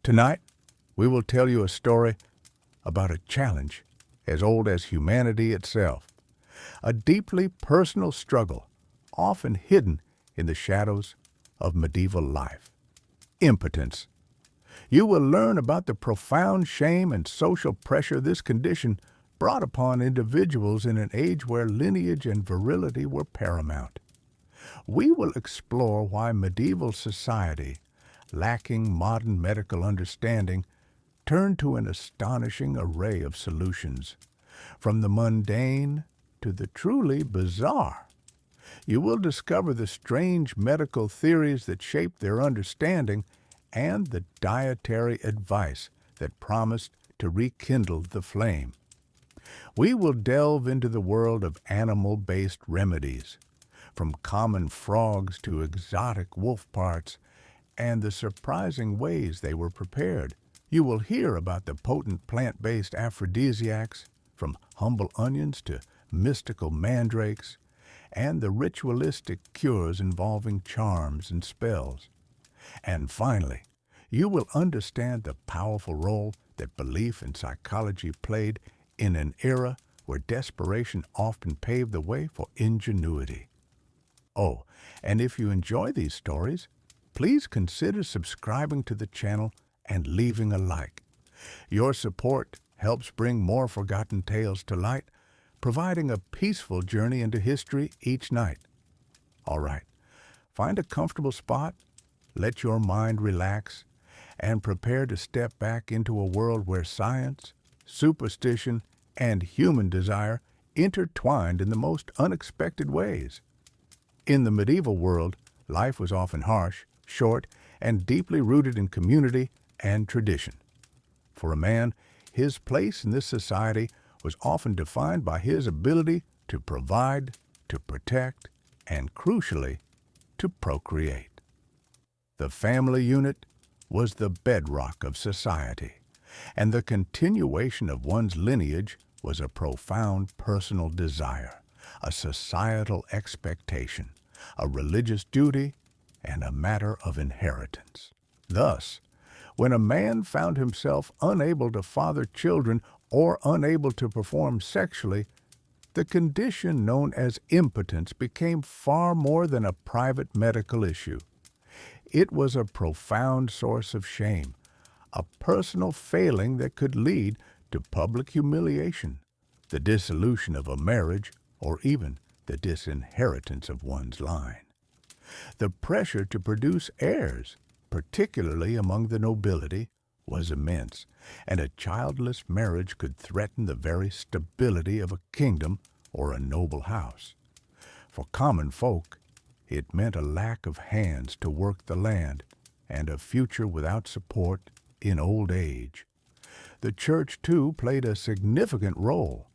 Tonight, we will tell you a story about a challenge as old as humanity itself, a deeply personal struggle often hidden in the shadows of medieval life. Impotence. You will learn about the profound shame and social pressure this condition brought upon individuals in an age where lineage and virility were paramount. We will explore why medieval society, lacking modern medical understanding, turned to an astonishing array of solutions, from the mundane to the truly bizarre. You will discover the strange medical theories that shaped their understanding and the dietary advice that promised to rekindle the flame. We will delve into the world of animal-based remedies, from common frogs to exotic wolf parts, and the surprising ways they were prepared. You will hear about the potent plant-based aphrodisiacs, from humble onions to mystical mandrakes, and the ritualistic cures involving charms and spells. And finally, you will understand the powerful role that belief and psychology played in an era where desperation often paved the way for ingenuity. Oh, and if you enjoy these stories, please consider subscribing to the channel and leaving a like. Your support helps bring more forgotten tales to light, providing a peaceful journey into history each night. All right, find a comfortable spot, let your mind relax, and prepare to step back into a world where science, superstition, and human desire intertwined in the most unexpected ways. In the medieval world, life was often harsh, short, and deeply rooted in community and tradition. For a man, his place in this society was often defined by his ability to provide, to protect, and crucially, to procreate. The family unit was the bedrock of society, and the continuation of one's lineage was a profound personal desire, a societal expectation, a religious duty, and a matter of inheritance. Thus, when a man found himself unable to father children or unable to perform sexually, the condition known as impotence became far more than a private medical issue. It was a profound source of shame, a personal failing that could lead to public humiliation, the dissolution of a marriage, or even the disinheritance of one's line. The pressure to produce heirs, particularly among the nobility, was immense, and a childless marriage could threaten the very stability of a kingdom or a noble house. For common folk, it meant a lack of hands to work the land and a future without support in old age. The church, too, played a significant role.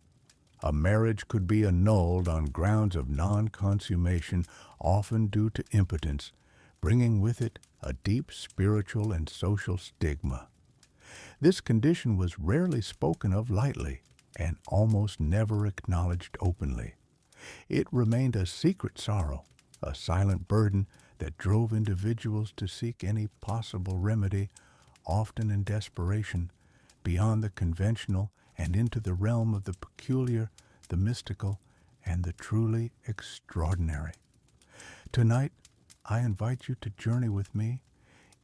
A marriage could be annulled on grounds of non-consummation, often due to impotence, bringing with it a deep spiritual and social stigma. This condition was rarely spoken of lightly and almost never acknowledged openly. It remained a secret sorrow, a silent burden that drove individuals to seek any possible remedy, often in desperation, beyond the conventional and into the realm of the peculiar, the mystical, and the truly extraordinary. Tonight, I invite you to journey with me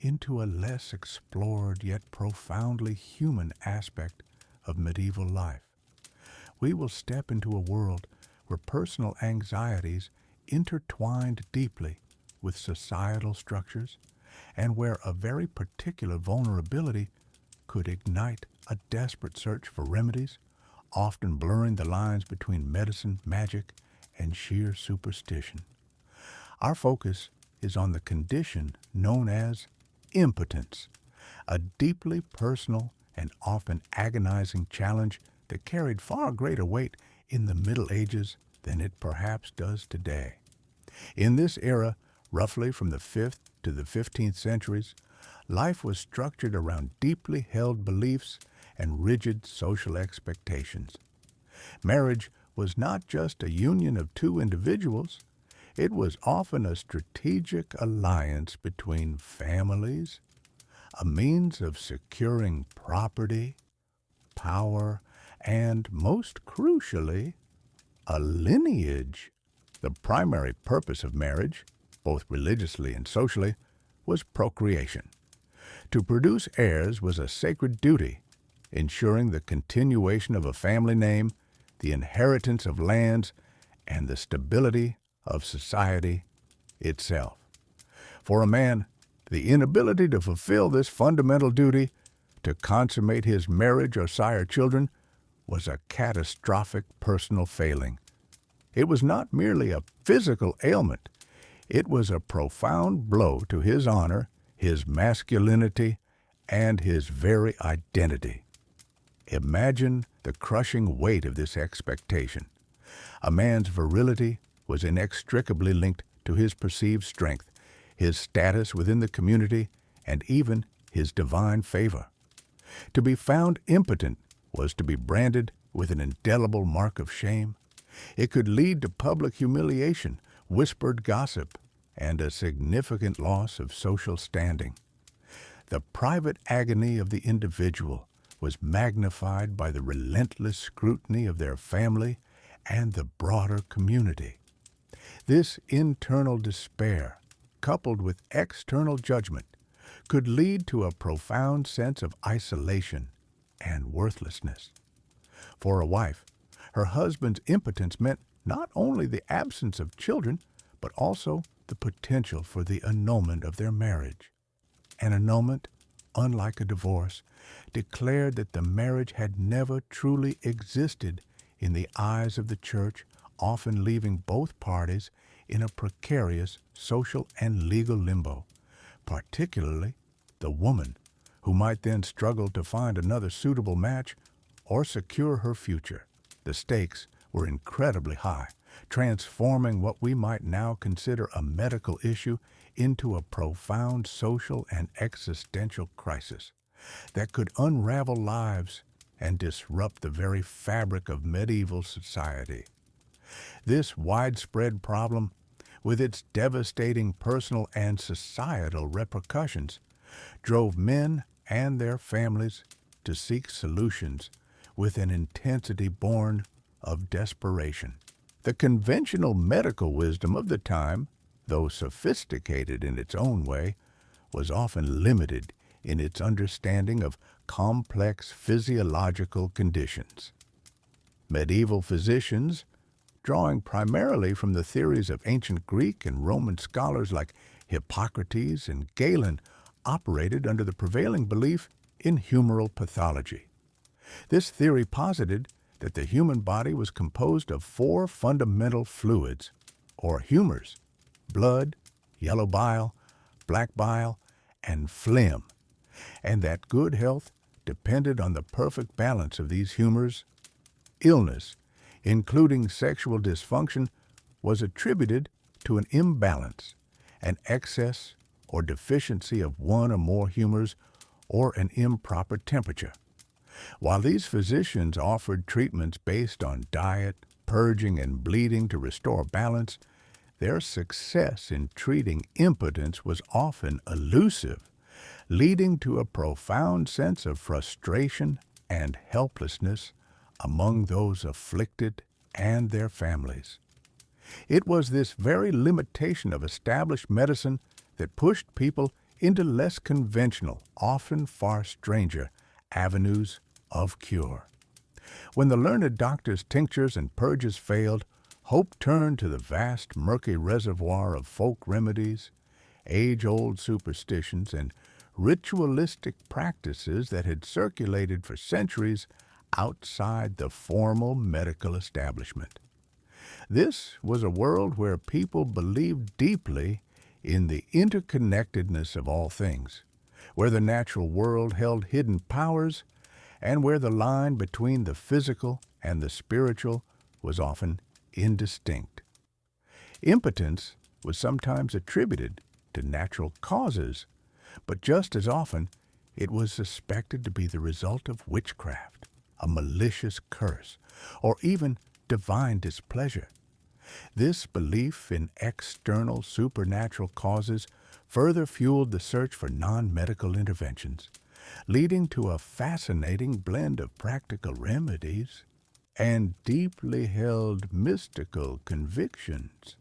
into a less explored yet profoundly human aspect of medieval life. We will step into a world where personal anxieties intertwined deeply with societal structures, and where a very particular vulnerability could ignite a desperate search for remedies, often blurring the lines between medicine, magic, and sheer superstition. Our focus is on the condition known as impotence, a deeply personal and often agonizing challenge that carried far greater weight in the Middle Ages than it perhaps does today. In this era, roughly from the 5th to the 15th centuries, life was structured around deeply held beliefs and rigid social expectations. Marriage was not just a union of two individuals, it was often a strategic alliance between families, a means of securing property, power, and, most crucially, a lineage. The primary purpose of marriage, both religiously and socially, was procreation. To produce heirs was a sacred duty, ensuring the continuation of a family name, the inheritance of lands, and the stability of society itself. For a man, the inability to fulfill this fundamental duty, to consummate his marriage or sire children, was a catastrophic personal failing. It was not merely a physical ailment. It was a profound blow to his honor, his masculinity, and his very identity. Imagine the crushing weight of this expectation. A man's virility was inextricably linked to his perceived strength, his status within the community, and even his divine favor. To be found impotent was to be branded with an indelible mark of shame. It could lead to public humiliation, whispered gossip, and a significant loss of social standing. The private agony of the individual was magnified by the relentless scrutiny of their family and the broader community. This internal despair, coupled with external judgment, could lead to a profound sense of isolation and worthlessness. For a wife, her husband's impotence meant not only the absence of children, but also the potential for the annulment of their marriage. An annulment, unlike a divorce, declared that the marriage had never truly existed in the eyes of the church, often leaving both parties in a precarious social and legal limbo, particularly the woman, who might then struggle to find another suitable match or secure her future. The stakes were incredibly high, transforming what we might now consider a medical issue into a profound social and existential crisis that could unravel lives and disrupt the very fabric of medieval society. This widespread problem, with its devastating personal and societal repercussions, drove men and their families to seek solutions with an intensity born of desperation. The conventional medical wisdom of the time, though sophisticated in its own way, was often limited in its understanding of complex physiological conditions. Medieval physicians, drawing primarily from the theories of ancient Greek and Roman scholars like Hippocrates and Galen, operated under the prevailing belief in humoral pathology. This theory posited that the human body was composed of 4 fundamental fluids, or humors: blood, yellow bile, black bile, and phlegm, and that good health depended on the perfect balance of these humors. Illness, including sexual dysfunction, was attributed to an imbalance, an excess or deficiency of one or more humors, or an improper temperature. While these physicians offered treatments based on diet, purging, and bleeding to restore balance, their success in treating impotence was often elusive, leading to a profound sense of frustration and helplessness among those afflicted and their families. It was this very limitation of established medicine that pushed people into less conventional, often far stranger, avenues of cure. When the learned doctor's tinctures and purges failed, hope turned to the vast, murky reservoir of folk remedies, age-old superstitions, and ritualistic practices that had circulated for centuries outside the formal medical establishment. This was a world where people believed deeply in the interconnectedness of all things, where the natural world held hidden powers, and where the line between the physical and the spiritual was often indistinct. Impotence was sometimes attributed to natural causes, but just as often it was suspected to be the result of witchcraft, a malicious curse, or even divine displeasure. This belief in external supernatural causes further fueled the search for non-medical interventions, leading to a fascinating blend of practical remedies and deeply held mystical convictions.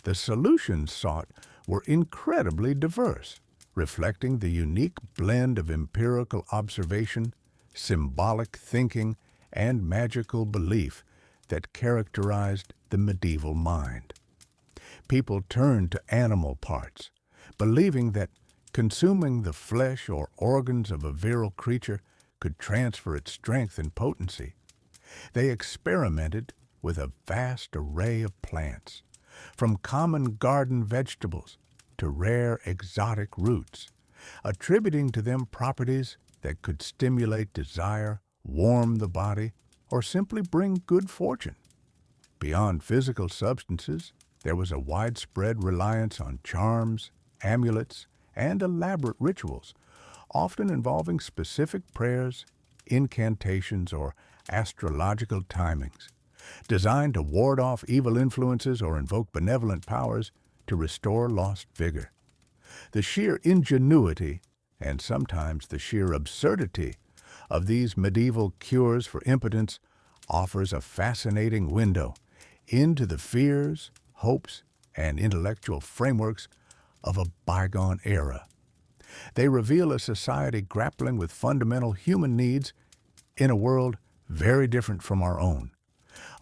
The solutions sought were incredibly diverse, reflecting the unique blend of empirical observation, symbolic thinking, and magical belief that characterized the medieval mind. People turned to animal parts, believing that consuming the flesh or organs of a virile creature could transfer its strength and potency. They experimented with a vast array of plants, from common garden vegetables to rare exotic roots, attributing to them properties that could stimulate desire, warm the body, or simply bring good fortune. Beyond physical substances, there was a widespread reliance on charms, amulets, and elaborate rituals, often involving specific prayers, incantations, or astrological timings, designed to ward off evil influences or invoke benevolent powers to restore lost vigor. The sheer ingenuity, and sometimes the sheer absurdity, of these medieval cures for impotence offers a fascinating window into the fears, hopes, and intellectual frameworks of a bygone era. They reveal a society grappling with fundamental human needs in a world very different from our own,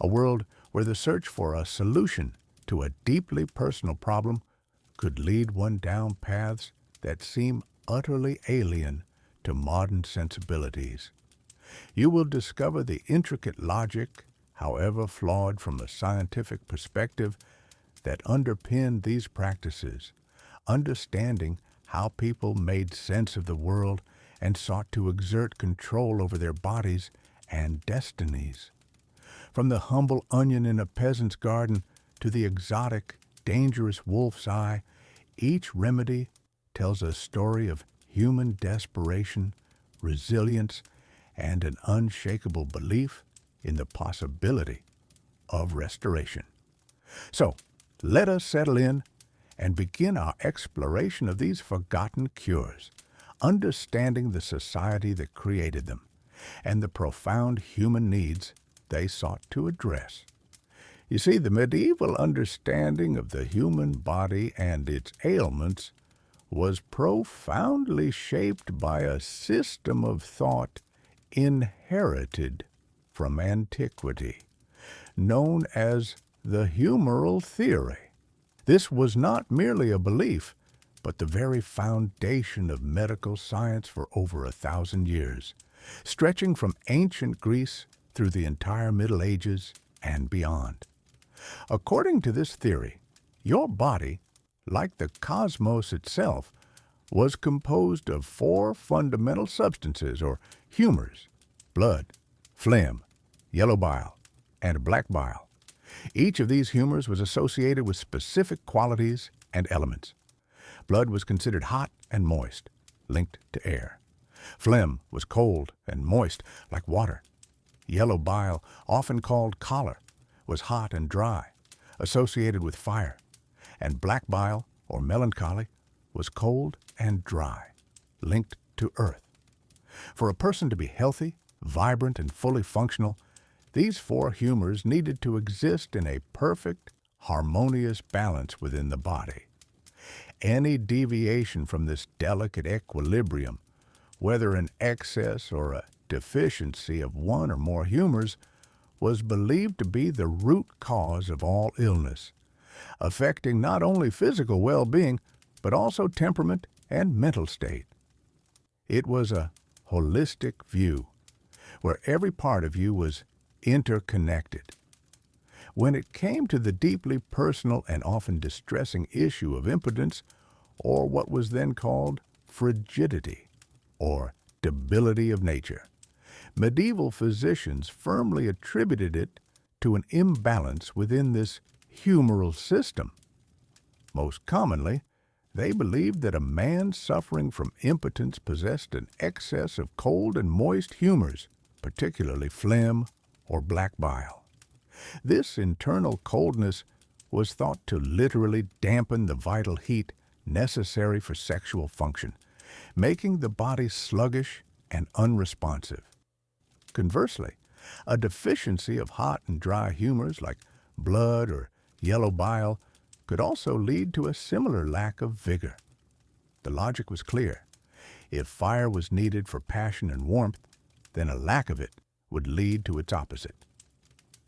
a world where the search for a solution to a deeply personal problem could lead one down paths that seem utterly alien to modern sensibilities. You will discover the intricate logic, however flawed from a scientific perspective, that underpinned these practices, understanding how people made sense of the world and sought to exert control over their bodies and destinies. From the humble onion in a peasant's garden to the exotic, dangerous wolf's eye, each remedy tells a story of human desperation, resilience, and an unshakable belief in the possibility of restoration. So, let us settle in and begin our exploration of these forgotten cures, understanding the society that created them and the profound human needs they sought to address. You see, the medieval understanding of the human body and its ailments was profoundly shaped by a system of thought inherited from antiquity, known as the humoral theory. This was not merely a belief, but the very foundation of medical science for over 1,000 years, stretching from ancient Greece through the entire Middle Ages and beyond. According to this theory, your body, like the cosmos itself, was composed of 4 fundamental substances or humors: blood, phlegm, yellow bile, and black bile. Each of these humors was associated with specific qualities and elements. Blood was considered hot and moist, linked to air. Phlegm was cold and moist, like water. Yellow bile, often called choler, was hot and dry, associated with fire. And black bile, or melancholy, was cold and dry, linked to earth. For a person to be healthy, vibrant, and fully functional, these 4 humors needed to exist in a perfect, harmonious balance within the body. Any deviation from this delicate equilibrium, whether an excess or a deficiency of one or more humors, was believed to be the root cause of all illness, affecting not only physical well-being, but also temperament and mental state. It was a holistic view, where every part of you was interconnected. When it came to the deeply personal and often distressing issue of impotence, or what was then called frigidity, or debility of nature, medieval physicians firmly attributed it to an imbalance within this humoral system. Most commonly, they believed that a man suffering from impotence possessed an excess of cold and moist humors, particularly phlegm or black bile. This internal coldness was thought to literally dampen the vital heat necessary for sexual function, making the body sluggish and unresponsive. Conversely, a deficiency of hot and dry humors like blood or yellow bile could also lead to a similar lack of vigor. The logic was clear. If fire was needed for passion and warmth, then a lack of it would lead to its opposite.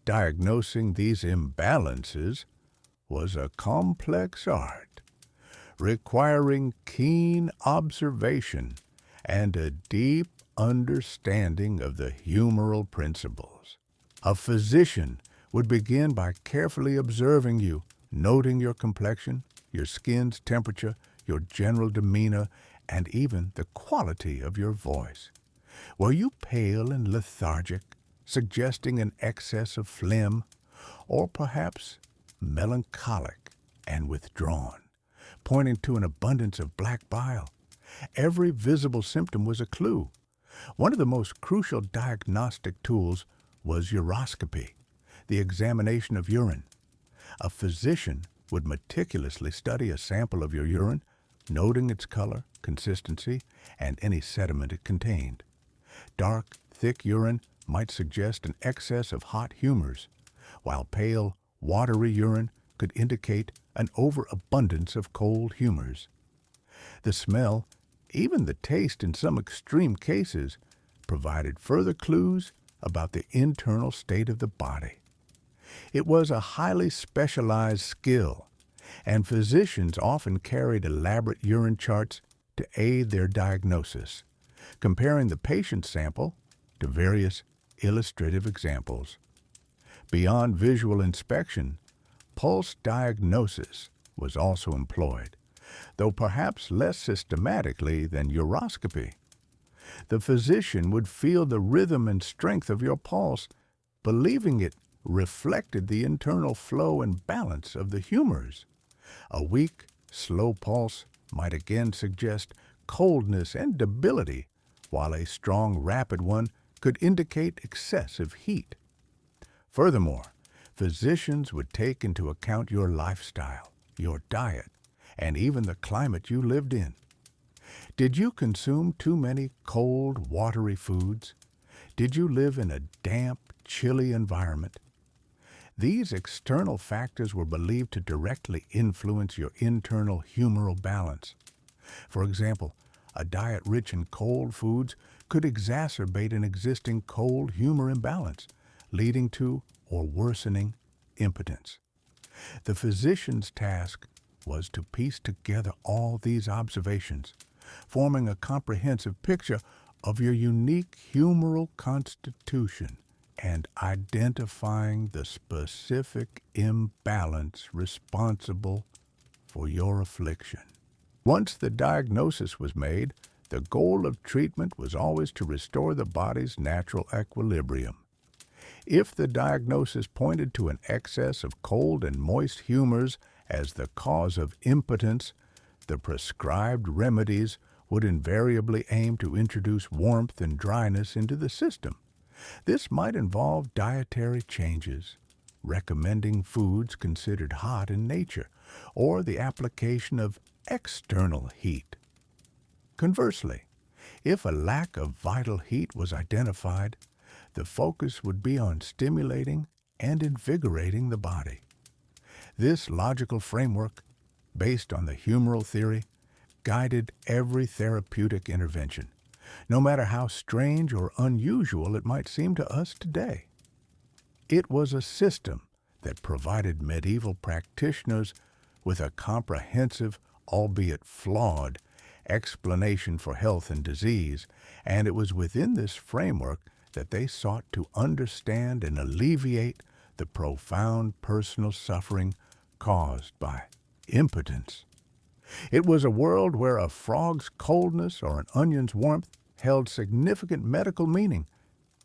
Diagnosing these imbalances was a complex art, requiring keen observation and a deep understanding of the humoral principles. A physician would begin by carefully observing you, noting your complexion, your skin's temperature, your general demeanor, and even the quality of your voice. Were you pale and lethargic, suggesting an excess of phlegm, or perhaps melancholic and withdrawn, pointing to an abundance of black bile? Every visible symptom was a clue. One of the most crucial diagnostic tools was uroscopy, the examination of urine. A physician would meticulously study a sample of your urine, noting its color, consistency, and any sediment it contained. Dark, thick urine might suggest an excess of hot humors, while pale, watery urine could indicate an overabundance of cold humors. The smell, even the taste in some extreme cases, provided further clues about the internal state of the body. It was a highly specialized skill, and physicians often carried elaborate urine charts to aid their diagnosis, comparing the patient's sample to various illustrative examples. Beyond visual inspection, pulse diagnosis was also employed, though perhaps less systematically than uroscopy. The physician would feel the rhythm and strength of your pulse, believing it reflected the internal flow and balance of the humors. A weak, slow pulse might again suggest coldness and debility, while a strong, rapid one could indicate excessive heat. Furthermore, physicians would take into account your lifestyle, your diet, and even the climate you lived in. Did you consume too many cold, watery foods? Did you live in a damp, chilly environment? These external factors were believed to directly influence your internal humoral balance. For example, a diet rich in cold foods could exacerbate an existing cold humor imbalance, leading to or worsening impotence. The physician's task was to piece together all these observations, forming a comprehensive picture of your unique humoral constitution and identifying the specific imbalance responsible for your affliction. Once the diagnosis was made, the goal of treatment was always to restore the body's natural equilibrium. If the diagnosis pointed to an excess of cold and moist humors as the cause of impotence, the prescribed remedies would invariably aim to introduce warmth and dryness into the system. This might involve dietary changes, recommending foods considered hot in nature, or the application of external heat. Conversely, if a lack of vital heat was identified, the focus would be on stimulating and invigorating the body. This logical framework, based on the humoral theory, guided every therapeutic intervention, no matter how strange or unusual it might seem to us today. It was a system that provided medieval practitioners with a comprehensive, albeit flawed, explanation for health and disease, and it was within this framework that they sought to understand and alleviate the profound personal suffering caused by impotence. It was a world where a frog's coldness or an onion's warmth held significant medical meaning,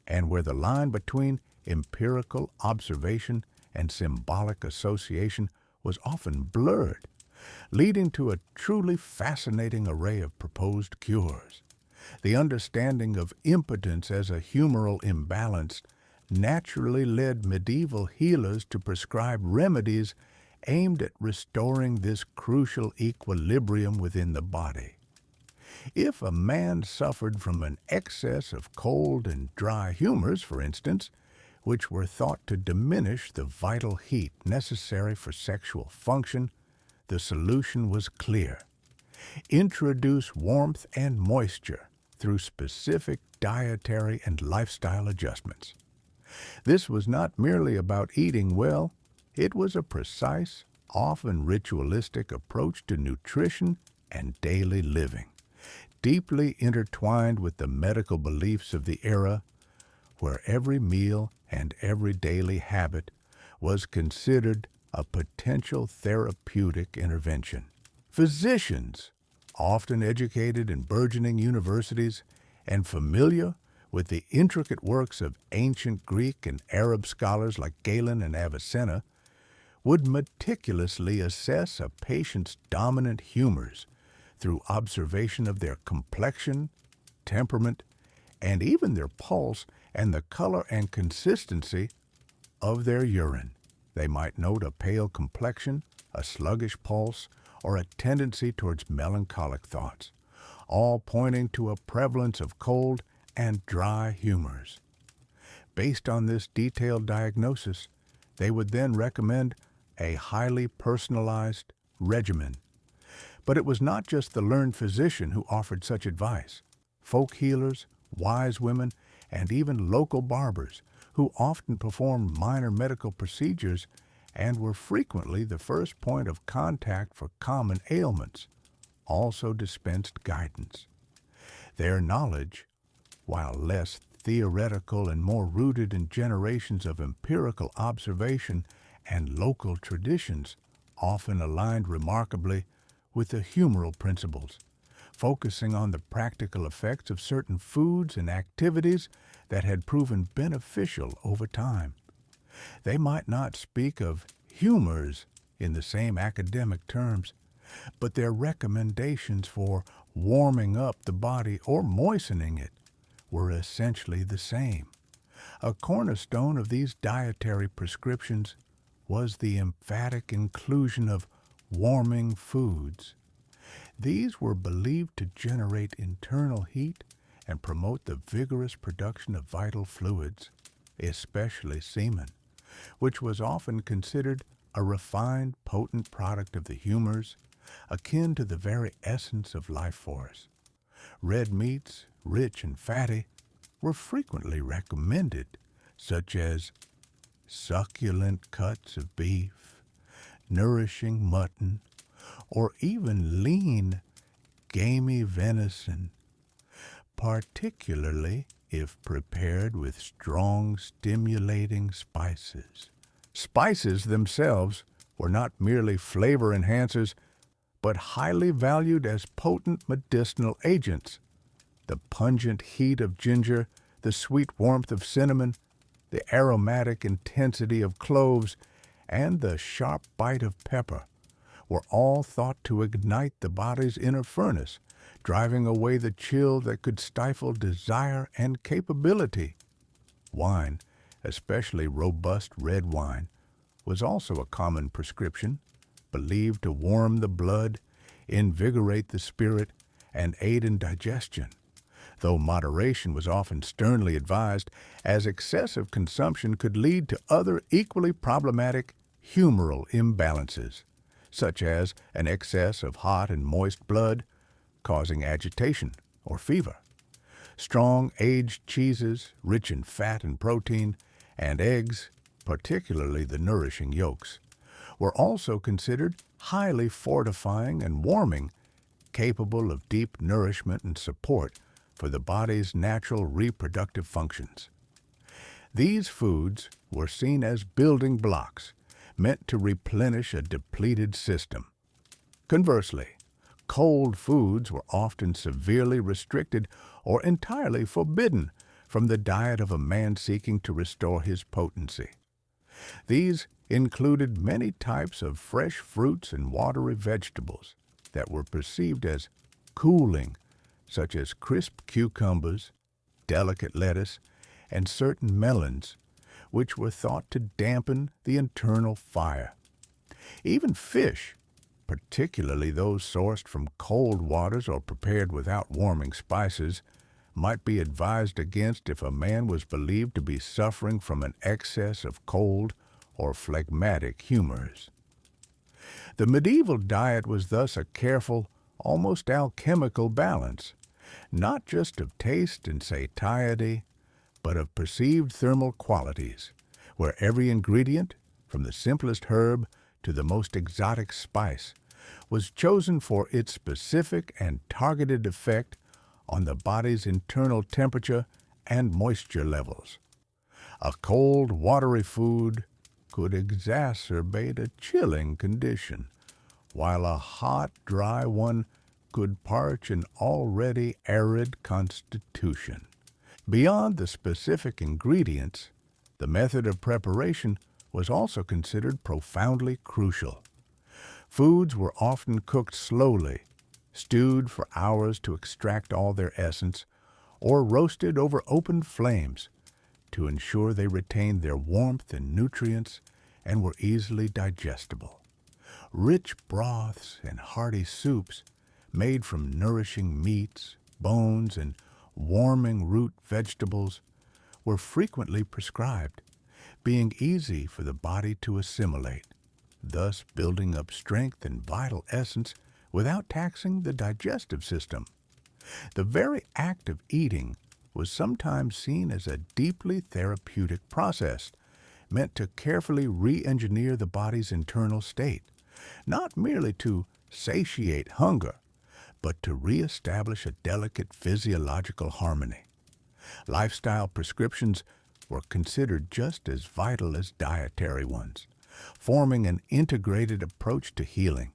and where the line between empirical observation and symbolic association was often blurred, leading to a truly fascinating array of proposed cures. The understanding of impotence as a humoral imbalance naturally led medieval healers to prescribe remedies aimed at restoring this crucial equilibrium within the body. If a man suffered from an excess of cold and dry humors, for instance, which were thought to diminish the vital heat necessary for sexual function, the solution was clear. Introduce warmth and moisture through specific dietary and lifestyle adjustments. This was not merely about eating well, it was a precise, often ritualistic approach to nutrition and daily living, deeply intertwined with the medical beliefs of the era, where every meal and every daily habit was considered a potential therapeutic intervention. Physicians, often educated in burgeoning universities and familiar with the intricate works of ancient Greek and Arab scholars like Galen and Avicenna, would meticulously assess a patient's dominant humors through observation of their complexion, temperament, and even their pulse and the color and consistency of their urine. They might note a pale complexion, a sluggish pulse, or a tendency towards melancholic thoughts, all pointing to a prevalence of cold and dry humors. Based on this detailed diagnosis, they would then recommend a highly personalized regimen. But it was not just the learned physician who offered such advice. Folk healers, wise women, and even local barbers, who often performed minor medical procedures and were frequently the first point of contact for common ailments, also dispensed guidance. Their knowledge, while less theoretical and more rooted in generations of empirical observation and local traditions, often aligned remarkably with the humoral principles, focusing on the practical effects of certain foods and activities that had proven beneficial over time. They might not speak of humors in the same academic terms, but their recommendations for warming up the body or moistening it were essentially the same. A cornerstone of these dietary prescriptions was the emphatic inclusion of warming foods. These were believed to generate internal heat and promote the vigorous production of vital fluids, especially semen, which was often considered a refined, potent product of the humors, akin to the very essence of life force. Red meats, rich and fatty, were frequently recommended, such as succulent cuts of beef, nourishing mutton, or even lean, gamey venison, particularly if prepared with strong, stimulating spices. Spices themselves were not merely flavor enhancers, but highly valued as potent medicinal agents. The pungent heat of ginger, the sweet warmth of cinnamon, the aromatic intensity of cloves, and the sharp bite of pepper were all thought to ignite the body's inner furnace, driving away the chill that could stifle desire and capability. Wine, especially robust red wine, was also a common prescription, believed to warm the blood, invigorate the spirit, and aid in digestion, though moderation was often sternly advised, as excessive consumption could lead to other equally problematic humoral imbalances, such as an excess of hot and moist blood, causing agitation or fever. Strong aged cheeses, rich in fat and protein, and eggs, particularly the nourishing yolks, were also considered highly fortifying and warming, capable of deep nourishment and support for the body's natural reproductive functions. These foods were seen as building blocks meant to replenish a depleted system. Conversely, cold foods were often severely restricted or entirely forbidden from the diet of a man seeking to restore his potency. These included many types of fresh fruits and watery vegetables that were perceived as cooling, such as crisp cucumbers, delicate lettuce, and certain melons, which were thought to dampen the internal fire. Even fish, particularly those sourced from cold waters or prepared without warming spices, might be advised against if a man was believed to be suffering from an excess of cold or phlegmatic humors. The medieval diet was thus a careful, almost alchemical balance, not just of taste and satiety, but of perceived thermal qualities, where every ingredient, from the simplest herb to the most exotic spice, was chosen for its specific and targeted effect on the body's internal temperature and moisture levels. A cold, watery food could exacerbate a chilling condition, while a hot, dry one could parch an already arid constitution. Beyond the specific ingredients, the method of preparation was also considered profoundly crucial. Foods were often cooked slowly, stewed for hours to extract all their essence, or roasted over open flames to ensure they retained their warmth and nutrients and were easily digestible. Rich broths and hearty soups made from nourishing meats, bones, and warming root vegetables were frequently prescribed, being easy for the body to assimilate, thus building up strength and vital essence without taxing the digestive system. The very act of eating was sometimes seen as a deeply therapeutic process, meant to carefully re-engineer the body's internal state, not merely to satiate hunger, but to re-establish a delicate physiological harmony. Lifestyle prescriptions were considered just as vital as dietary ones, forming an integrated approach to healing.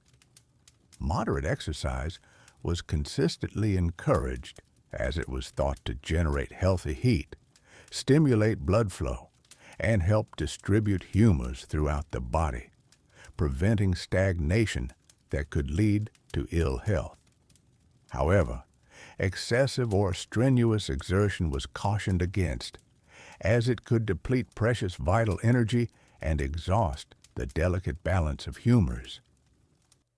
Moderate exercise was consistently encouraged, as it was thought to generate healthy heat, stimulate blood flow, and help distribute humors throughout the body, preventing stagnation that could lead to ill health. However, excessive or strenuous exertion was cautioned against, as it could deplete precious vital energy and exhaust the delicate balance of humors.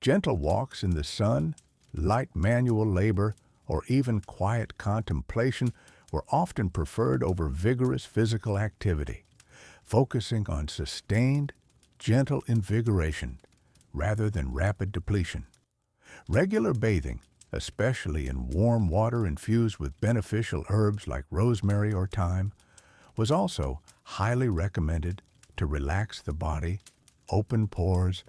Gentle walks in the sun, light manual labor, or even quiet contemplation were often preferred over vigorous physical activity, focusing on sustained, gentle invigoration rather than rapid depletion. Regular bathing, especially in warm water infused with beneficial herbs like rosemary or thyme, was also highly recommended to relax the body, open pores,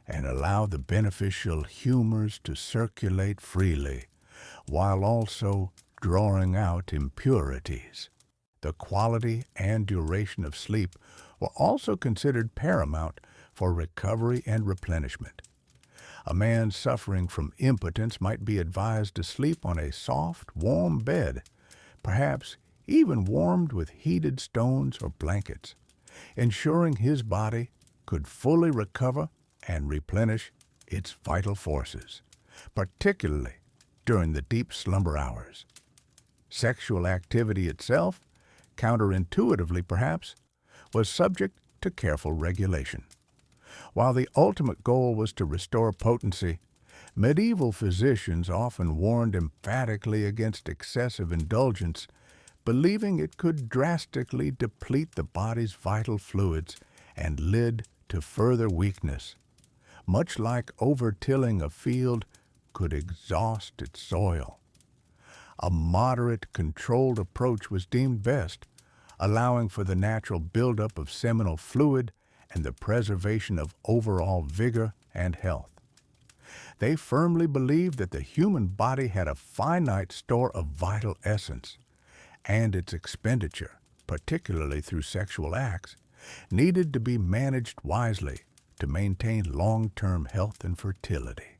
and allow the beneficial humors to circulate freely, while also drawing out impurities. The quality and duration of sleep were also considered paramount for recovery and replenishment. A man suffering from impotence might be advised to sleep on a soft, warm bed, perhaps even warmed with heated stones or blankets, ensuring his body could fully recover and replenish its vital forces, particularly during the deep slumber hours. Sexual activity itself, counterintuitively perhaps, was subject to careful regulation. While the ultimate goal was to restore potency, medieval physicians often warned emphatically against excessive indulgence, believing it could drastically deplete the body's vital fluids and lead to further weakness, much like over-tilling a field could exhaust its soil. A moderate, controlled approach was deemed best, allowing for the natural buildup of seminal fluid and the preservation of overall vigor and health. They firmly believed that the human body had a finite store of vital essence, and its expenditure, particularly through sexual acts, needed to be managed wisely to maintain long-term health and fertility.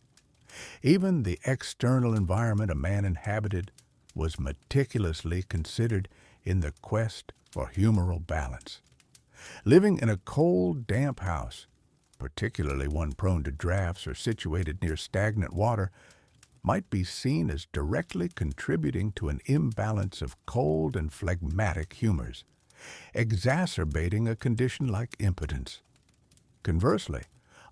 Even the external environment a man inhabited was meticulously considered in the quest for humoral balance. Living in a cold, damp house, particularly one prone to drafts or situated near stagnant water, might be seen as directly contributing to an imbalance of cold and phlegmatic humors, exacerbating a condition like impotence. Conversely,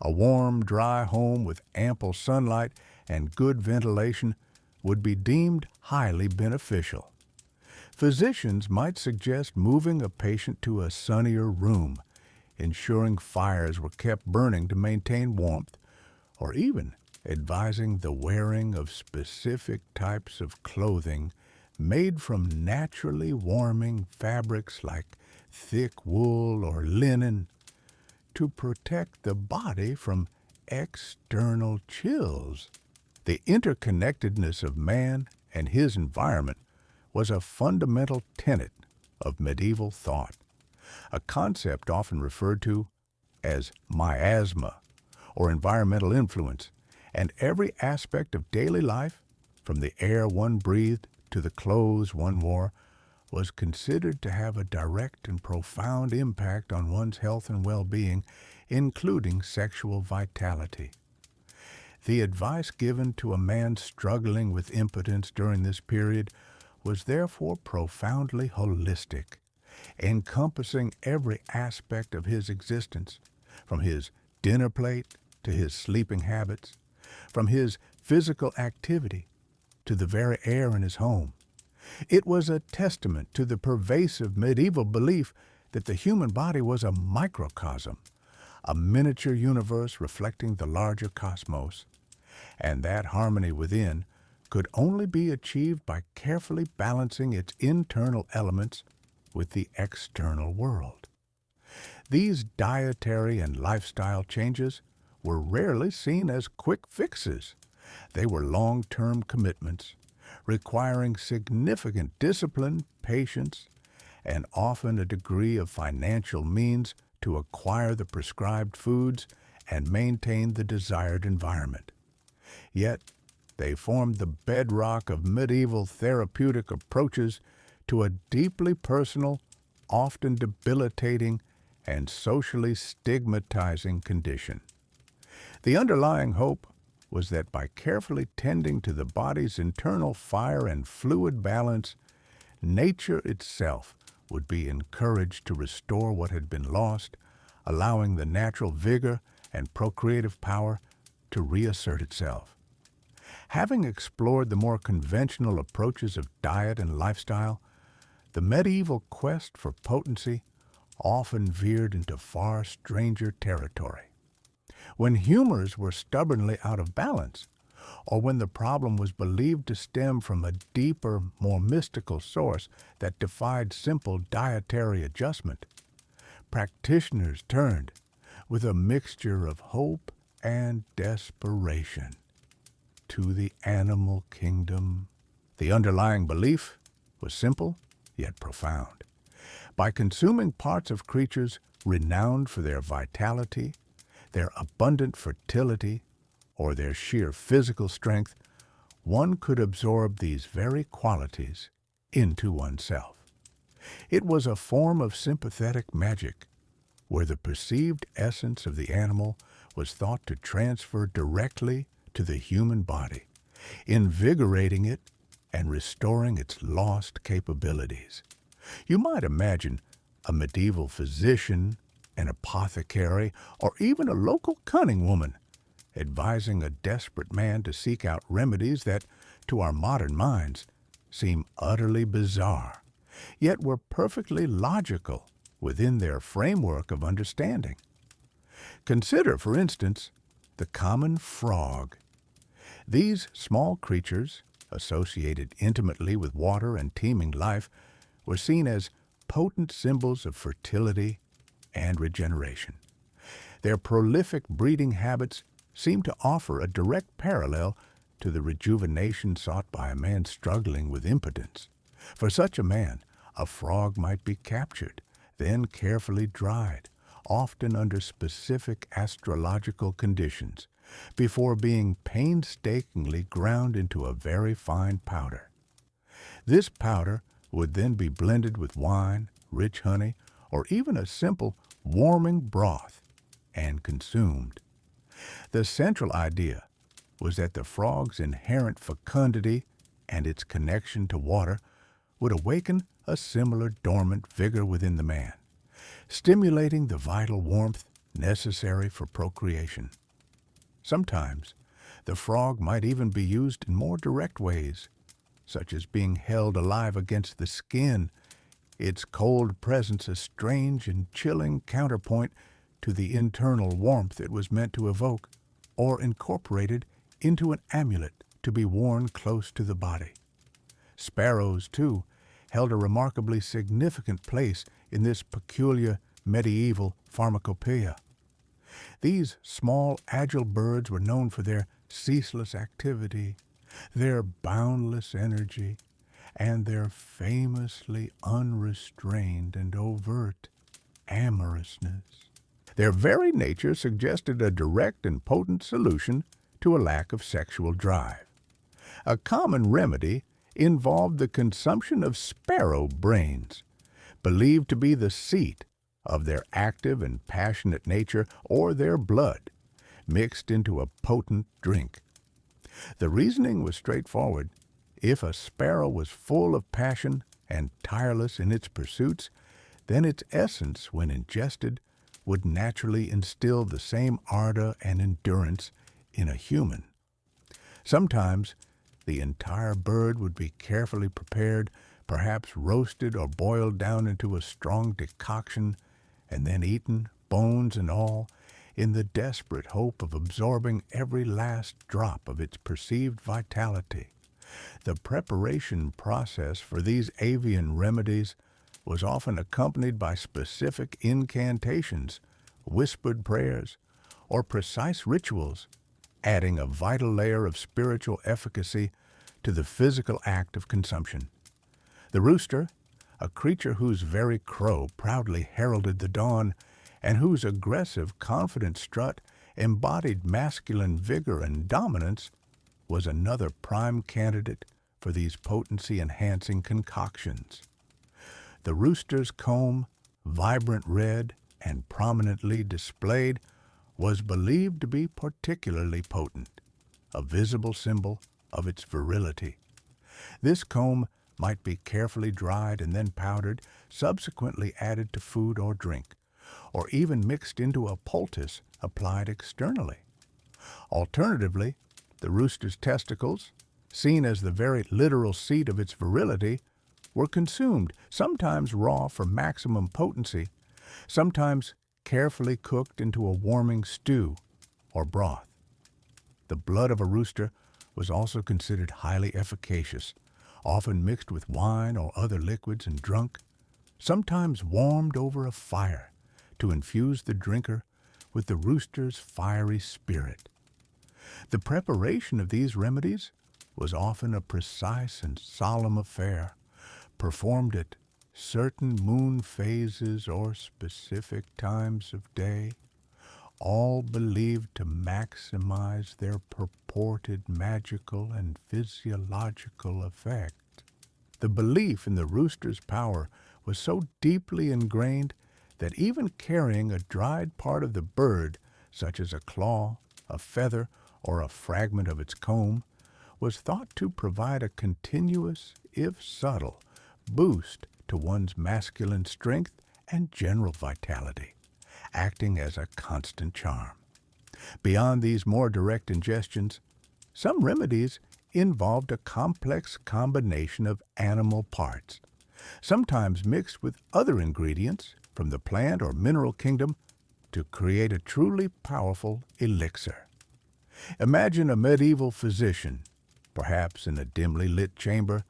A warm, dry home with ample sunlight and good ventilation would be deemed highly beneficial. Physicians might suggest moving a patient to a sunnier room, ensuring fires were kept burning to maintain warmth, or even advising the wearing of specific types of clothing made from naturally warming fabrics like thick wool or linen to protect the body from external chills. The interconnectedness of man and his environment was a fundamental tenet of medieval thought, a concept often referred to as miasma or environmental influence, and every aspect of daily life, from the air one breathed to the clothes one wore, was considered to have a direct and profound impact on one's health and well-being, including sexual vitality. The advice given to a man struggling with impotence during this period was therefore profoundly holistic, encompassing every aspect of his existence, from his dinner plate to his sleeping habits, from his physical activity to the very air in his home. It was a testament to the pervasive medieval belief that the human body was a microcosm, a miniature universe reflecting the larger cosmos, and that harmony within could only be achieved by carefully balancing its internal elements with the external world. These dietary and lifestyle changes were rarely seen as quick fixes. They were long-term commitments, requiring significant discipline, patience, and often a degree of financial means to acquire the prescribed foods and maintain the desired environment. Yet, they formed the bedrock of medieval therapeutic approaches to a deeply personal, often debilitating, and socially stigmatizing condition. The underlying hope was that by carefully tending to the body's internal fire and fluid balance, nature itself would be encouraged to restore what had been lost, allowing the natural vigor and procreative power to reassert itself. Having explored the more conventional approaches of diet and lifestyle, the medieval quest for potency often veered into far stranger territory. When humors were stubbornly out of balance, or when the problem was believed to stem from a deeper, more mystical source that defied simple dietary adjustment, practitioners turned with a mixture of hope and desperation to the animal kingdom. The underlying belief was simple yet profound. By consuming parts of creatures renowned for their vitality, their abundant fertility, or their sheer physical strength, one could absorb these very qualities into oneself. It was a form of sympathetic magic, where the perceived essence of the animal was thought to transfer directly to the human body, invigorating it and restoring its lost capabilities. You might imagine a medieval physician, an apothecary, or even a local cunning woman advising a desperate man to seek out remedies that, to our modern minds, seem utterly bizarre, yet were perfectly logical within their framework of understanding. Consider, for instance, the common frog. These small creatures, associated intimately with water and teeming life, were seen as potent symbols of fertility and regeneration. Their prolific breeding habits seem to offer a direct parallel to the rejuvenation sought by a man struggling with impotence. For such a man, a frog might be captured, then carefully dried, often under specific astrological conditions, before being painstakingly ground into a very fine powder. This powder would then be blended with wine, rich honey, or even a simple warming broth, and consumed. The central idea was that the frog's inherent fecundity and its connection to water would awaken a similar dormant vigor within the man, stimulating the vital warmth necessary for procreation. Sometimes, the frog might even be used in more direct ways, such as being held alive against the skin, its cold presence a strange and chilling counterpoint to the internal warmth it was meant to evoke, or incorporated into an amulet to be worn close to the body. Sparrows, too, held a remarkably significant place in this peculiar medieval pharmacopoeia. These small, agile birds were known for their ceaseless activity, their boundless energy, and their famously unrestrained and overt amorousness. Their very nature suggested a direct and potent solution to a lack of sexual drive. A common remedy involved the consumption of sparrow brains, believed to be the seat of their active and passionate nature, or their blood, mixed into a potent drink. The reasoning was straightforward. If a sparrow was full of passion and tireless in its pursuits, then its essence, when ingested, would naturally instill the same ardor and endurance in a human. Sometimes the entire bird would be carefully prepared, perhaps roasted or boiled down into a strong decoction, and then eaten, bones and all, in the desperate hope of absorbing every last drop of its perceived vitality. The preparation process for these avian remedies was often accompanied by specific incantations, whispered prayers, or precise rituals, adding a vital layer of spiritual efficacy to the physical act of consumption. The rooster, a creature whose very crow proudly heralded the dawn, and whose aggressive, confident strut embodied masculine vigor and dominance, was another prime candidate for these potency-enhancing concoctions. The rooster's comb, vibrant red and prominently displayed, was believed to be particularly potent, a visible symbol of its virility. This comb might be carefully dried and then powdered, subsequently added to food or drink, or even mixed into a poultice applied externally. Alternatively, the rooster's testicles, seen as the very literal seat of its virility, were consumed, sometimes raw for maximum potency, sometimes carefully cooked into a warming stew or broth. The blood of a rooster was also considered highly efficacious, often mixed with wine or other liquids and drunk, sometimes warmed over a fire to infuse the drinker with the rooster's fiery spirit. The preparation of these remedies was often a precise and solemn affair, performed at certain moon phases or specific times of day, all believed to maximize their purported magical and physiological effect. The belief in the rooster's power was so deeply ingrained that even carrying a dried part of the bird, such as a claw, a feather, or a fragment of its comb, was thought to provide a continuous, if subtle, boost to one's masculine strength and general vitality, acting as a constant charm. Beyond these more direct ingestions, some remedies involved a complex combination of animal parts, sometimes mixed with other ingredients from the plant or mineral kingdom to create a truly powerful elixir. Imagine a medieval physician, perhaps in a dimly lit chamber,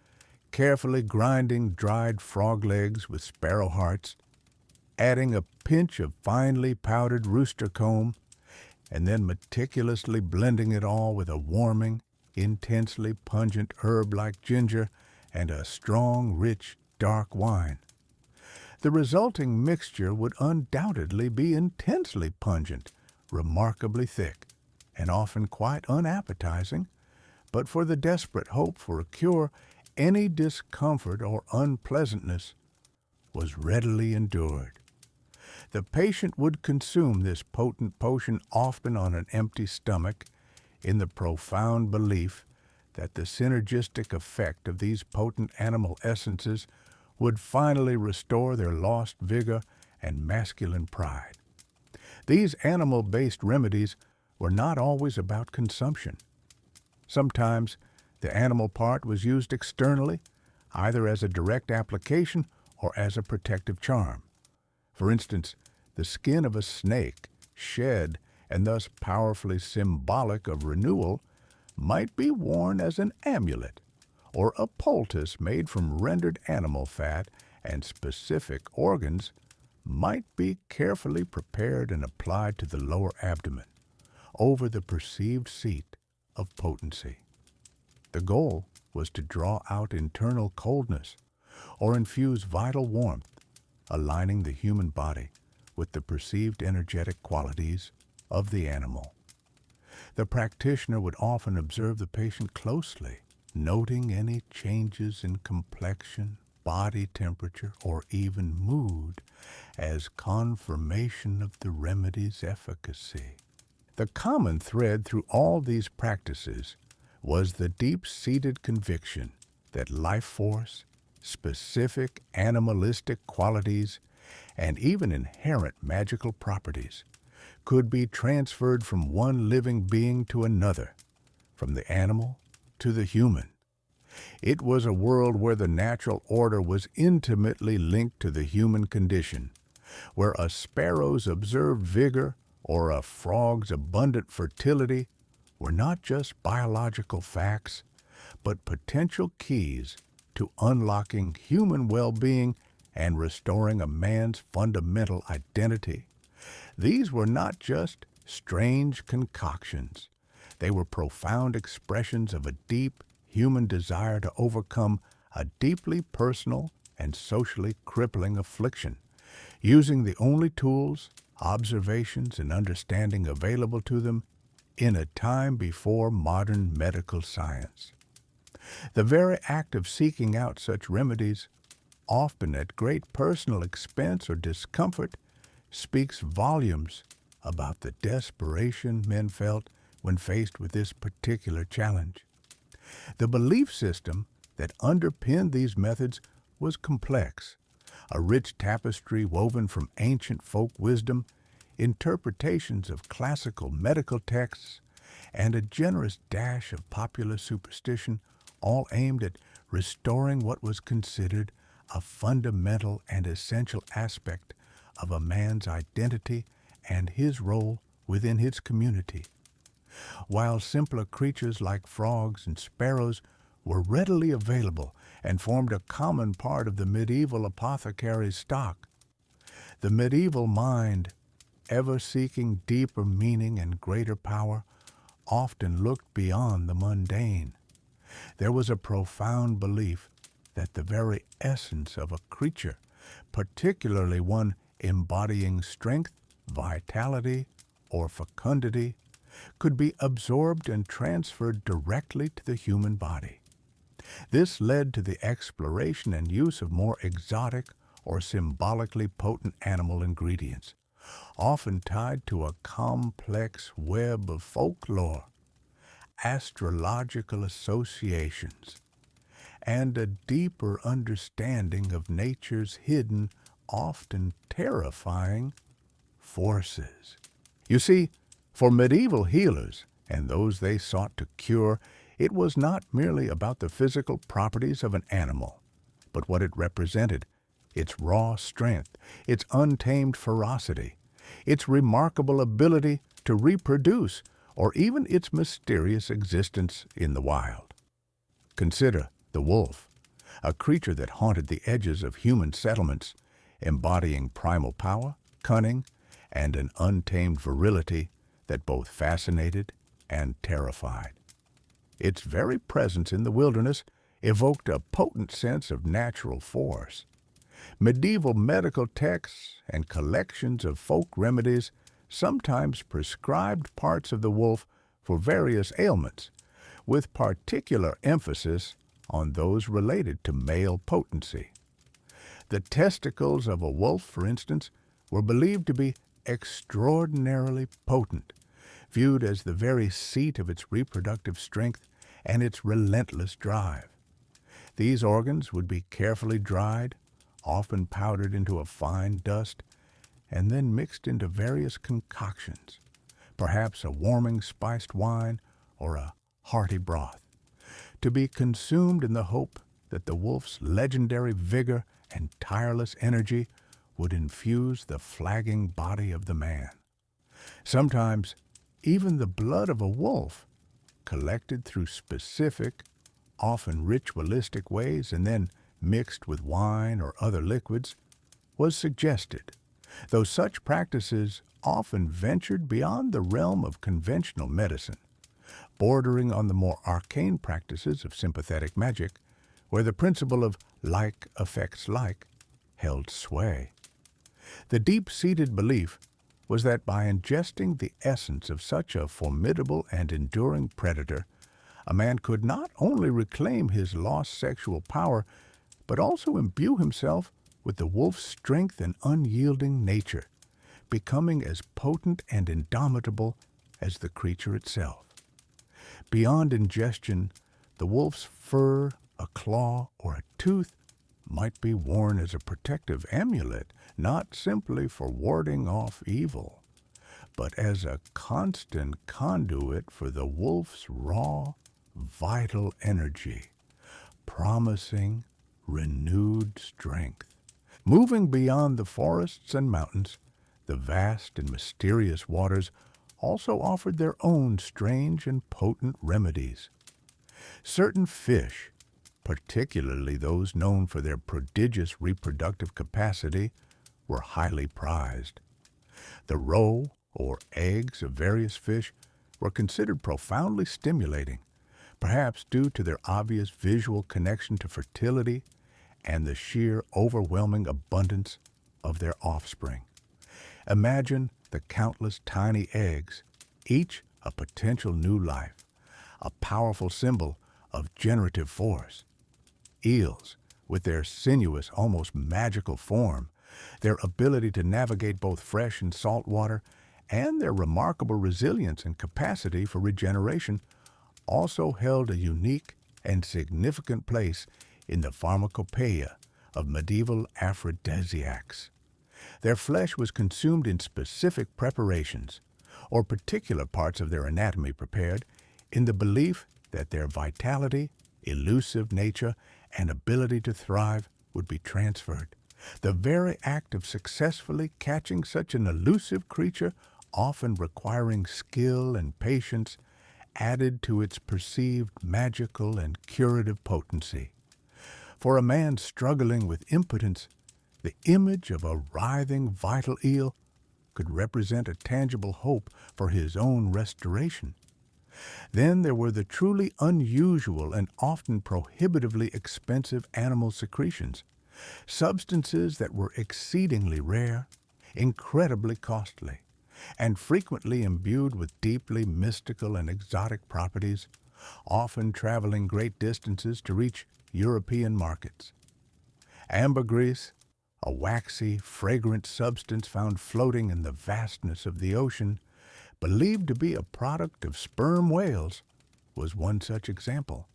carefully grinding dried frog legs with sparrow hearts, adding a pinch of finely powdered rooster comb, and then meticulously blending it all with a warming, intensely pungent herb like ginger and a strong, rich, dark wine. The resulting mixture would undoubtedly be intensely pungent, remarkably thick, and often quite unappetizing, but for the desperate hope for a cure, any discomfort or unpleasantness was readily endured. The patient would consume this potent potion often on an empty stomach, in the profound belief that the synergistic effect of these potent animal essences would finally restore their lost vigor and masculine pride. These animal-based remedies were not always about consumption. Sometimes the animal part was used externally, either as a direct application or as a protective charm. For instance, the skin of a snake, shed and thus powerfully symbolic of renewal, might be worn as an amulet, or a poultice made from rendered animal fat and specific organs might be carefully prepared and applied to the lower abdomen, over the perceived seat of potency. The goal was to draw out internal coldness or infuse vital warmth, aligning the human body with the perceived energetic qualities of the animal. The practitioner would often observe the patient closely, noting any changes in complexion, body temperature, or even mood as confirmation of the remedy's efficacy. The common thread through all these practices was the deep-seated conviction that life force, specific animalistic qualities, and even inherent magical properties could be transferred from one living being to another, from the animal to the human. It was a world where the natural order was intimately linked to the human condition, where a sparrow's observed vigor or a frog's abundant fertility were not just biological facts, but potential keys to unlocking human well-being and restoring a man's fundamental identity. These were not just strange concoctions. They were profound expressions of a deep human desire to overcome a deeply personal and socially crippling affliction, using the only tools, observations, and understanding available to them in a time before modern medical science. The very act of seeking out such remedies, often at great personal expense or discomfort, speaks volumes about the desperation men felt when faced with this particular challenge. The belief system that underpinned these methods was complex, a rich tapestry woven from ancient folk wisdom, interpretations of classical medical texts, and a generous dash of popular superstition, all aimed at restoring what was considered a fundamental and essential aspect of a man's identity and his role within his community. While simpler creatures like frogs and sparrows were readily available and formed a common part of the medieval apothecary's stock, the medieval mind, ever seeking deeper meaning and greater power, often looked beyond the mundane. There was a profound belief that the very essence of a creature, particularly one embodying strength, vitality, or fecundity, could be absorbed and transferred directly to the human body. This led to the exploration and use of more exotic or symbolically potent animal ingredients, often tied to a complex web of folklore, astrological associations, and a deeper understanding of nature's hidden, often terrifying, forces. You see, for medieval healers and those they sought to cure, it was not merely about the physical properties of an animal, but what it represented, its raw strength, its untamed ferocity, its remarkable ability to reproduce, or even its mysterious existence in the wild. Consider the wolf, a creature that haunted the edges of human settlements, embodying primal power, cunning, and an untamed virility that both fascinated and terrified. Its very presence in the wilderness evoked a potent sense of natural force. Medieval medical texts and collections of folk remedies sometimes prescribed parts of the wolf for various ailments, with particular emphasis on those related to male potency. The testicles of a wolf, for instance, were believed to be extraordinarily potent, viewed as the very seat of its reproductive strength and its relentless drive. These organs would be carefully dried, often powdered into a fine dust, and then mixed into various concoctions, perhaps a warming spiced wine or a hearty broth, to be consumed in the hope that the wolf's legendary vigor and tireless energy would infuse the flagging body of the man. Sometimes even the blood of a wolf, collected through specific, often ritualistic ways and then mixed with wine or other liquids, was suggested, though such practices often ventured beyond the realm of conventional medicine, bordering on the more arcane practices of sympathetic magic, where the principle of like affects like held sway. The deep-seated belief was that by ingesting the essence of such a formidable and enduring predator, a man could not only reclaim his lost sexual power, but also imbue himself with the wolf's strength and unyielding nature, becoming as potent and indomitable as the creature itself. Beyond ingestion, the wolf's fur, a claw, or a tooth might be worn as a protective amulet, not simply for warding off evil, but as a constant conduit for the wolf's raw, vital energy, promising renewed strength. Moving beyond the forests and mountains, the vast and mysterious waters also offered their own strange and potent remedies. Certain fish, particularly those known for their prodigious reproductive capacity, were highly prized. The roe, or eggs of various fish, were considered profoundly stimulating, perhaps due to their obvious visual connection to fertility and the sheer overwhelming abundance of their offspring. Imagine the countless tiny eggs, each a potential new life, a powerful symbol of generative force. Eels, with their sinuous, almost magical form, their ability to navigate both fresh and salt water, and their remarkable resilience and capacity for regeneration, also held a unique and significant place in the pharmacopoeia of medieval aphrodisiacs. Their flesh was consumed in specific preparations, or particular parts of their anatomy prepared, in the belief that their vitality, elusive nature, and ability to thrive would be transferred. The very act of successfully catching such an elusive creature, often requiring skill and patience, added to its perceived magical and curative potency. For a man struggling with impotence, the image of a writhing vital eel could represent a tangible hope for his own restoration. Then there were the truly unusual and often prohibitively expensive animal secretions, substances that were exceedingly rare, incredibly costly, and frequently imbued with deeply mystical and exotic properties, often traveling great distances to reach European markets. Ambergris, a waxy, fragrant substance found floating in the vastness of the ocean, believed to be a product of sperm whales, was one such example.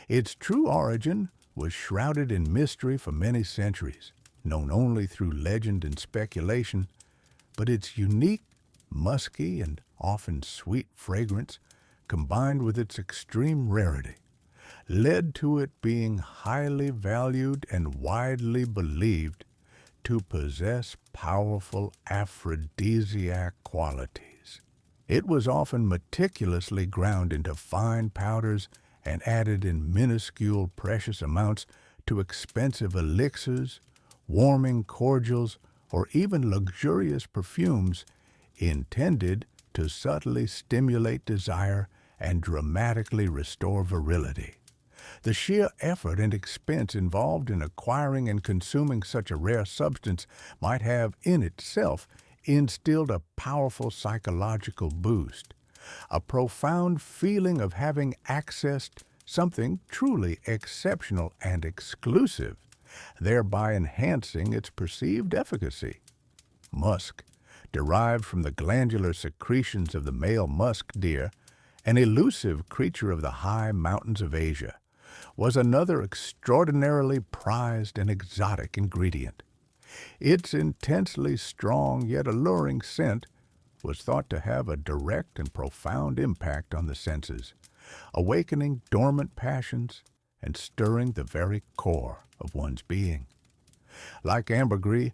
Its true origin was shrouded in mystery for many centuries, known only through legend and speculation, but its unique, musky, and often sweet fragrance, combined with its extreme rarity, led to it being highly valued and widely believed to possess powerful aphrodisiac qualities. It was often meticulously ground into fine powders and added in minuscule precious amounts to expensive elixirs, warming cordials, or even luxurious perfumes intended to subtly stimulate desire and dramatically restore virility. The sheer effort and expense involved in acquiring and consuming such a rare substance might have in itself instilled a powerful psychological boost, a profound feeling of having accessed something truly exceptional and exclusive, thereby enhancing its perceived efficacy. Musk, derived from the glandular secretions of the male musk deer, an elusive creature of the high mountains of Asia, was another extraordinarily prized and exotic ingredient. Its intensely strong yet alluring scent was thought to have a direct and profound impact on the senses, awakening dormant passions and stirring the very core of one's being. Like ambergris,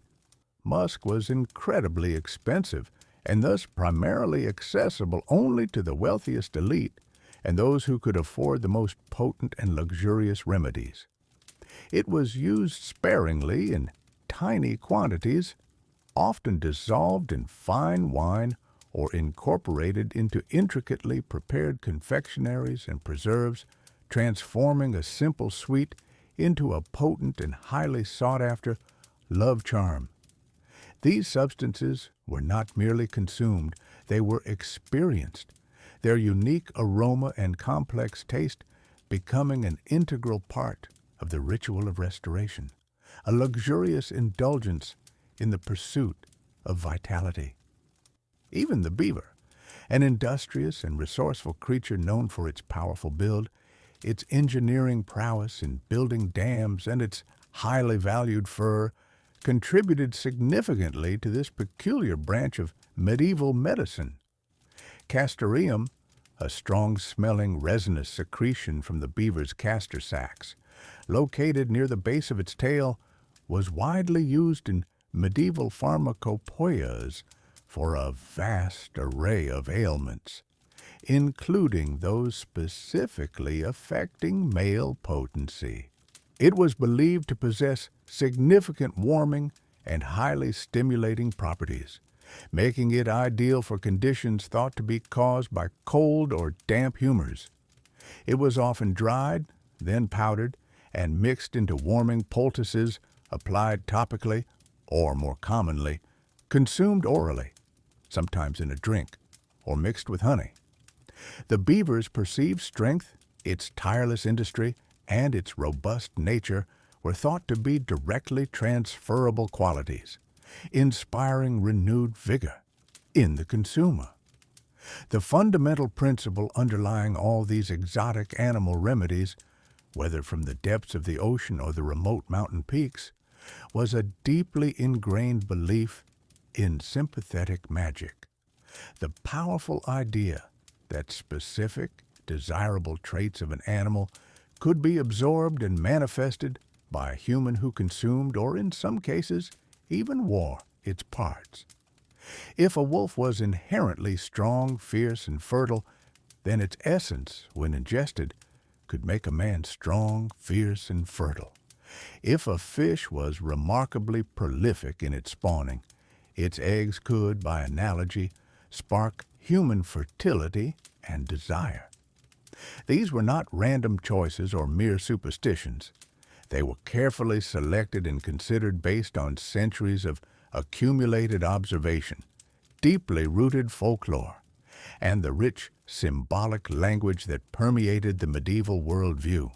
musk was incredibly expensive and thus primarily accessible only to the wealthiest elite and those who could afford the most potent and luxurious remedies. It was used sparingly in tiny quantities, often dissolved in fine wine or incorporated into intricately prepared confectionaries and preserves, transforming a simple sweet into a potent and highly sought-after love charm. These substances were not merely consumed, they were experienced, their unique aroma and complex taste becoming an integral part of the ritual of restoration, a luxurious indulgence in the pursuit of vitality. Even the beaver, an industrious and resourceful creature known for its powerful build, its engineering prowess in building dams, and its highly valued fur, contributed significantly to this peculiar branch of medieval medicine. Castoreum, a strong-smelling resinous secretion from the beaver's castor sacs, located near the base of its tail, was widely used in medieval pharmacopoeias for a vast array of ailments, including those specifically affecting male potency. It was believed to possess significant warming and highly stimulating properties, making it ideal for conditions thought to be caused by cold or damp humors. It was often dried, then powdered, and mixed into warming poultices applied topically, or more commonly, consumed orally, sometimes in a drink, or mixed with honey. The beaver's perceived strength, its tireless industry, and its robust nature were thought to be directly transferable qualities, inspiring renewed vigor in the consumer. The fundamental principle underlying all these exotic animal remedies, whether from the depths of the ocean or the remote mountain peaks, was a deeply ingrained belief in sympathetic magic. The powerful idea that specific, desirable traits of an animal could be absorbed and manifested by a human who consumed or, in some cases, even wore its parts. If a wolf was inherently strong, fierce, and fertile, then its essence, when ingested, could make a man strong, fierce, and fertile. If a fish was remarkably prolific in its spawning, its eggs could, by analogy, spark human fertility and desire. These were not random choices or mere superstitions. They were carefully selected and considered based on centuries of accumulated observation, deeply rooted folklore, and the rich symbolic language that permeated the medieval worldview.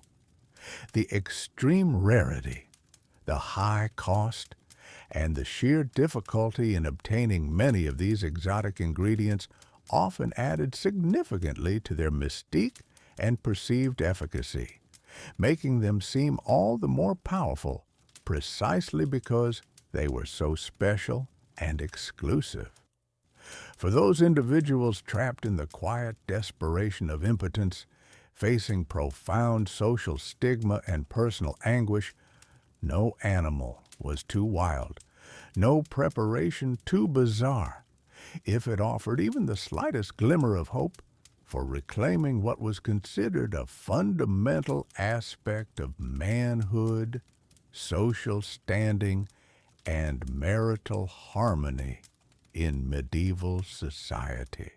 The extreme rarity, the high cost, and the sheer difficulty in obtaining many of these exotic ingredients often added significantly to their mystique and perceived efficacy, making them seem all the more powerful precisely because they were so special and exclusive. For those individuals trapped in the quiet desperation of impotence, facing profound social stigma and personal anguish, no animal was too wild, no preparation too bizarre, if it offered even the slightest glimmer of hope for reclaiming what was considered a fundamental aspect of manhood, social standing, and marital harmony in medieval society.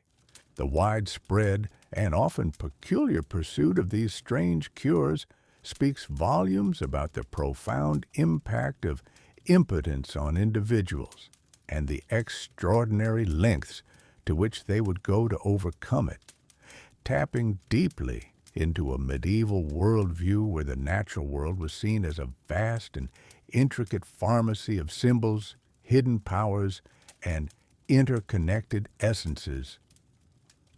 The widespread and often peculiar pursuit of these strange cures speaks volumes about the profound impact of impotence on individuals and the extraordinary lengths to which they would go to overcome it, tapping deeply into a medieval worldview where the natural world was seen as a vast and intricate pharmacy of symbols, hidden powers, and interconnected essences.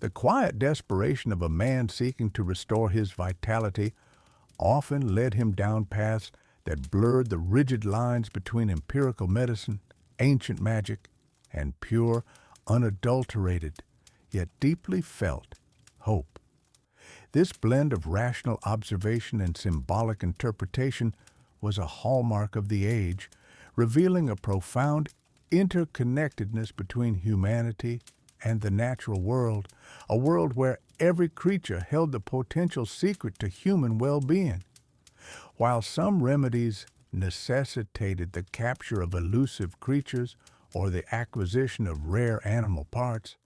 The quiet desperation of a man seeking to restore his vitality often led him down paths that blurred the rigid lines between empirical medicine, ancient magic, and pure, unadulterated, yet deeply felt hope. This blend of rational observation and symbolic interpretation was a hallmark of the age, revealing a profound interconnectedness between humanity and the natural world, a world where every creature held the potential secret to human well-being. While some remedies necessitated the capture of elusive creatures or the acquisition of rare animal parts,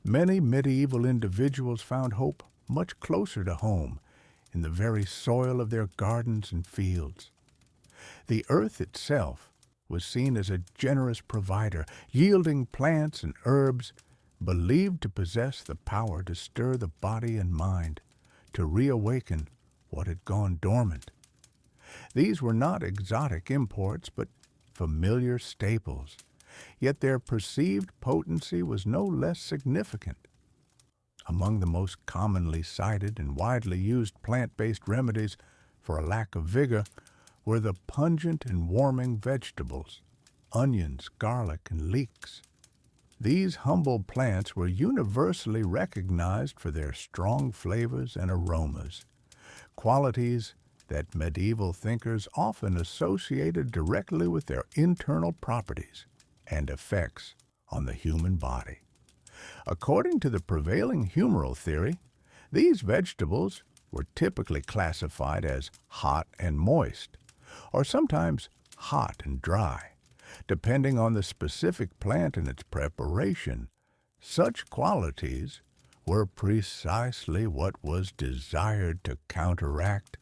many medieval individuals found hope much closer to home, in the very soil of their gardens and fields. The earth itself was seen as a generous provider, yielding plants and herbs believed to possess the power to stir the body and mind, to reawaken what had gone dormant. These were not exotic imports, but familiar staples, yet their perceived potency was no less significant. Among the most commonly cited and widely used plant-based remedies for a lack of vigor were the pungent and warming vegetables, onions, garlic, and leeks. These humble plants were universally recognized for their strong flavors and aromas, qualities that medieval thinkers often associated directly with their internal properties and effects on the human body. According to the prevailing humoral theory, these vegetables were typically classified as hot and moist, or sometimes hot and dry, depending on the specific plant and its preparation. Such qualities were precisely what was desired to counteract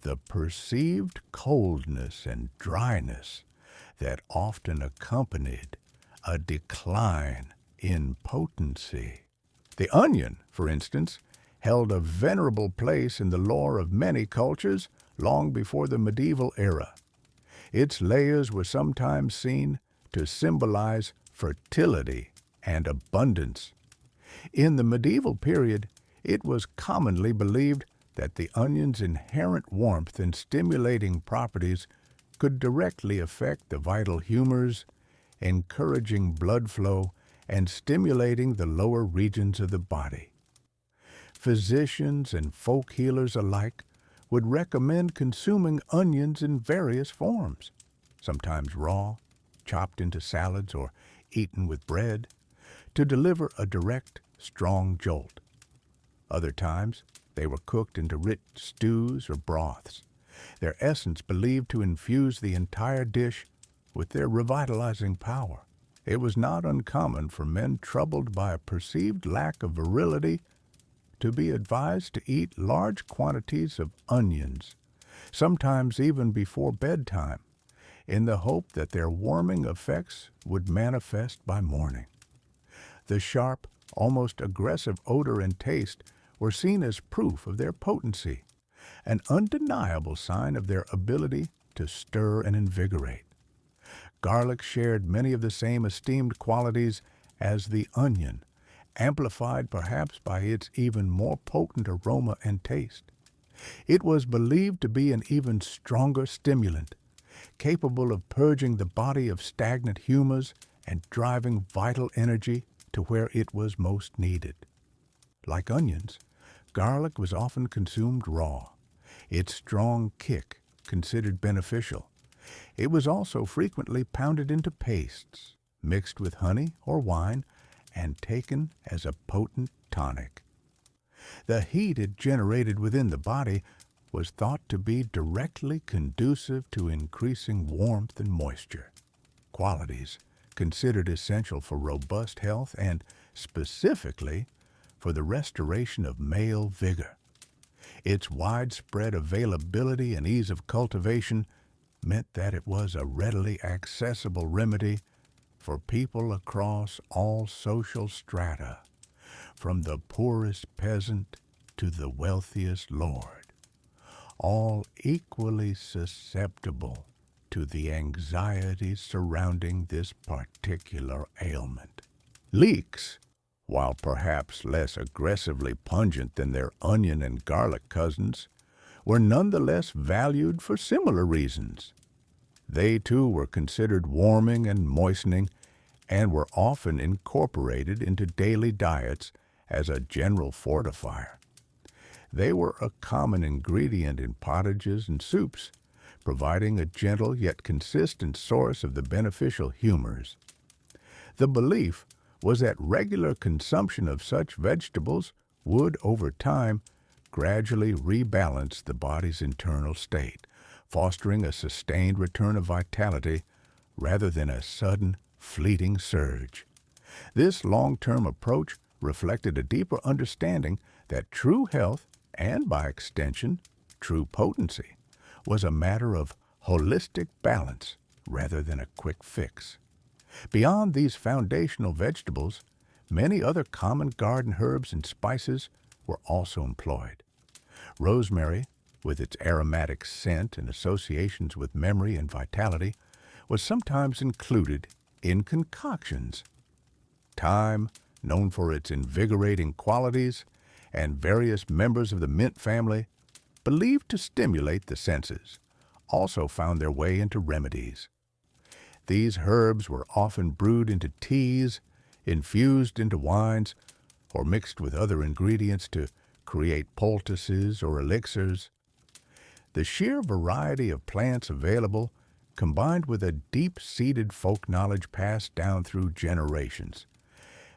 the perceived coldness and dryness that often accompanied a decline in potency. The onion, for instance, held a venerable place in the lore of many cultures long before the medieval era. Its layers were sometimes seen to symbolize fertility and abundance. In the medieval period, it was commonly believed that the onion's inherent warmth and stimulating properties could directly affect the vital humors, encouraging blood flow and stimulating the lower regions of the body. Physicians and folk healers alike would recommend consuming onions in various forms, sometimes raw, chopped into salads, or eaten with bread, to deliver a direct, strong jolt. Other times, they were cooked into rich stews or broths, their essence believed to infuse the entire dish with their revitalizing power. It was not uncommon for men troubled by a perceived lack of virility to be advised to eat large quantities of onions, sometimes even before bedtime, in the hope that their warming effects would manifest by morning. The sharp, almost aggressive odor and taste were seen as proof of their potency, an undeniable sign of their ability to stir and invigorate. Garlic shared many of the same esteemed qualities as the onion, amplified perhaps by its even more potent aroma and taste. It was believed to be an even stronger stimulant, capable of purging the body of stagnant humors and driving vital energy to where it was most needed. Like onions, garlic was often consumed raw, its strong kick considered beneficial. It was also frequently pounded into pastes, mixed with honey or wine, and taken as a potent tonic. The heat it generated within the body was thought to be directly conducive to increasing warmth and moisture, qualities considered essential for robust health and, specifically, for the restoration of male vigor. Its widespread availability and ease of cultivation meant that it was a readily accessible remedy for people across all social strata, from the poorest peasant to the wealthiest lord, all equally susceptible to the anxieties surrounding this particular ailment. Leeks, while perhaps less aggressively pungent than their onion and garlic cousins, were nonetheless valued for similar reasons. They too were considered warming and moistening and were often incorporated into daily diets as a general fortifier. They were a common ingredient in pottages and soups, providing a gentle yet consistent source of the beneficial humors. The belief was that regular consumption of such vegetables would, over time, gradually rebalance the body's internal state, fostering a sustained return of vitality rather than a sudden, fleeting surge. This long-term approach reflected a deeper understanding that true health, and by extension, true potency, was a matter of holistic balance rather than a quick fix. Beyond these foundational vegetables, many other common garden herbs and spices were also employed. Rosemary, with its aromatic scent and associations with memory and vitality, was sometimes included in concoctions. Thyme, known for its invigorating qualities, and various members of the mint family, believed to stimulate the senses, also found their way into remedies. These herbs were often brewed into teas, infused into wines, or mixed with other ingredients to create poultices or elixirs. The sheer variety of plants available, combined with a deep-seated folk knowledge passed down through generations,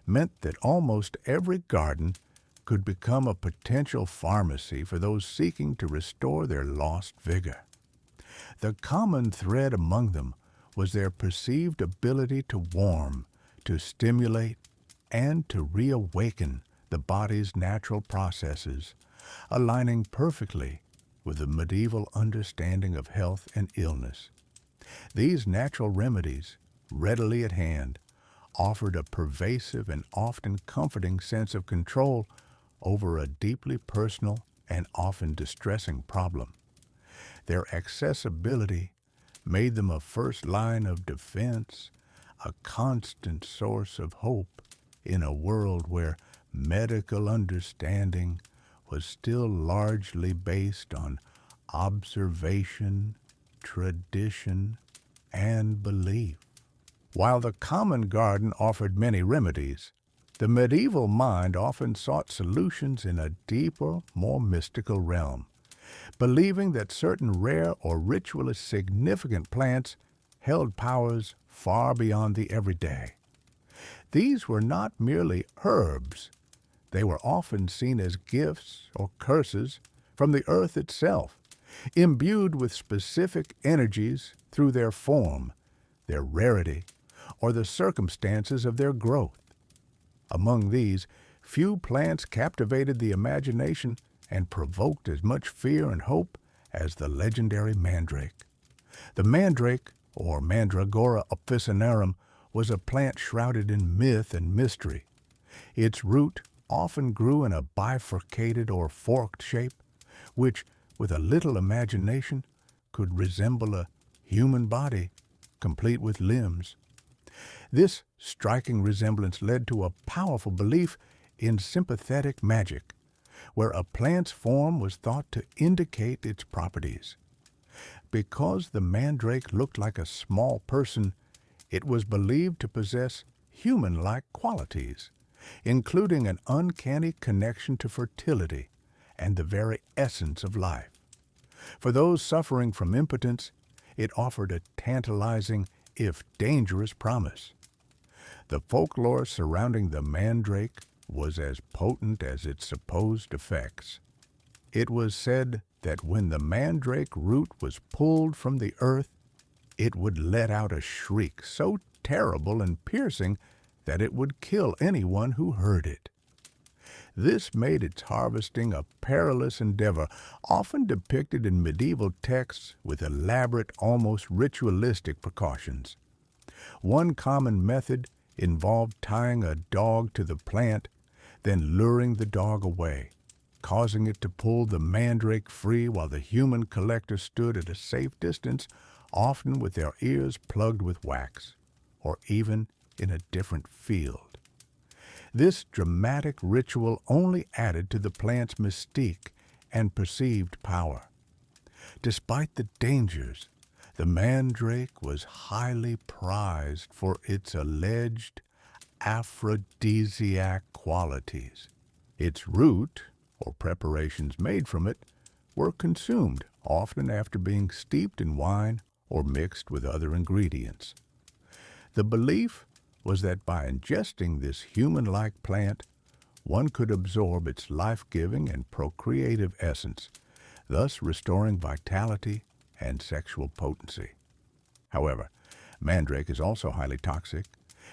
meant that almost every garden could become a potential pharmacy for those seeking to restore their lost vigor. The common thread among them was their perceived ability to warm, to stimulate, and to reawaken the body's natural processes, aligning perfectly with the medieval understanding of health and illness. These natural remedies, readily at hand, offered a pervasive and often comforting sense of control over a deeply personal and often distressing problem. Their accessibility made them a first line of defense, a constant source of hope in a world where medical understanding was still largely based on observation, tradition, and belief. While the common garden offered many remedies, the medieval mind often sought solutions in a deeper, more mystical realm, believing that certain rare or ritually significant plants held powers far beyond the everyday. These were not merely herbs. They were often seen as gifts or curses from the earth itself, imbued with specific energies through their form, their rarity, or the circumstances of their growth. Among these, few plants captivated the imagination and provoked as much fear and hope as the legendary mandrake. The mandrake, or Mandragora officinarum, was a plant shrouded in myth and mystery. Its root often grew in a bifurcated or forked shape, which, with a little imagination, could resemble a human body, complete with limbs. This striking resemblance led to a powerful belief in sympathetic magic, where a plant's form was thought to indicate its properties. Because the mandrake looked like a small person, it was believed to possess human-like qualities, including an uncanny connection to fertility and the very essence of life. For those suffering from impotence, it offered a tantalizing, if dangerous, promise. The folklore surrounding the mandrake was as potent as its supposed effects. It was said that when the mandrake root was pulled from the earth, it would let out a shriek so terrible and piercing that it would kill anyone who heard it. This made its harvesting a perilous endeavor, often depicted in medieval texts with elaborate, almost ritualistic precautions. One common method involved tying a dog to the plant, then luring the dog away, causing it to pull the mandrake free while the human collector stood at a safe distance, often with their ears plugged with wax, or even in a different field. This dramatic ritual only added to the plant's mystique and perceived power. Despite the dangers, the mandrake was highly prized for its alleged aphrodisiac qualities. Its root, or preparations made from it, were consumed, often after being steeped in wine or mixed with other ingredients. The belief was that by ingesting this human-like plant, one could absorb its life-giving and procreative essence, thus restoring vitality and sexual potency. However, mandrake is also highly toxic,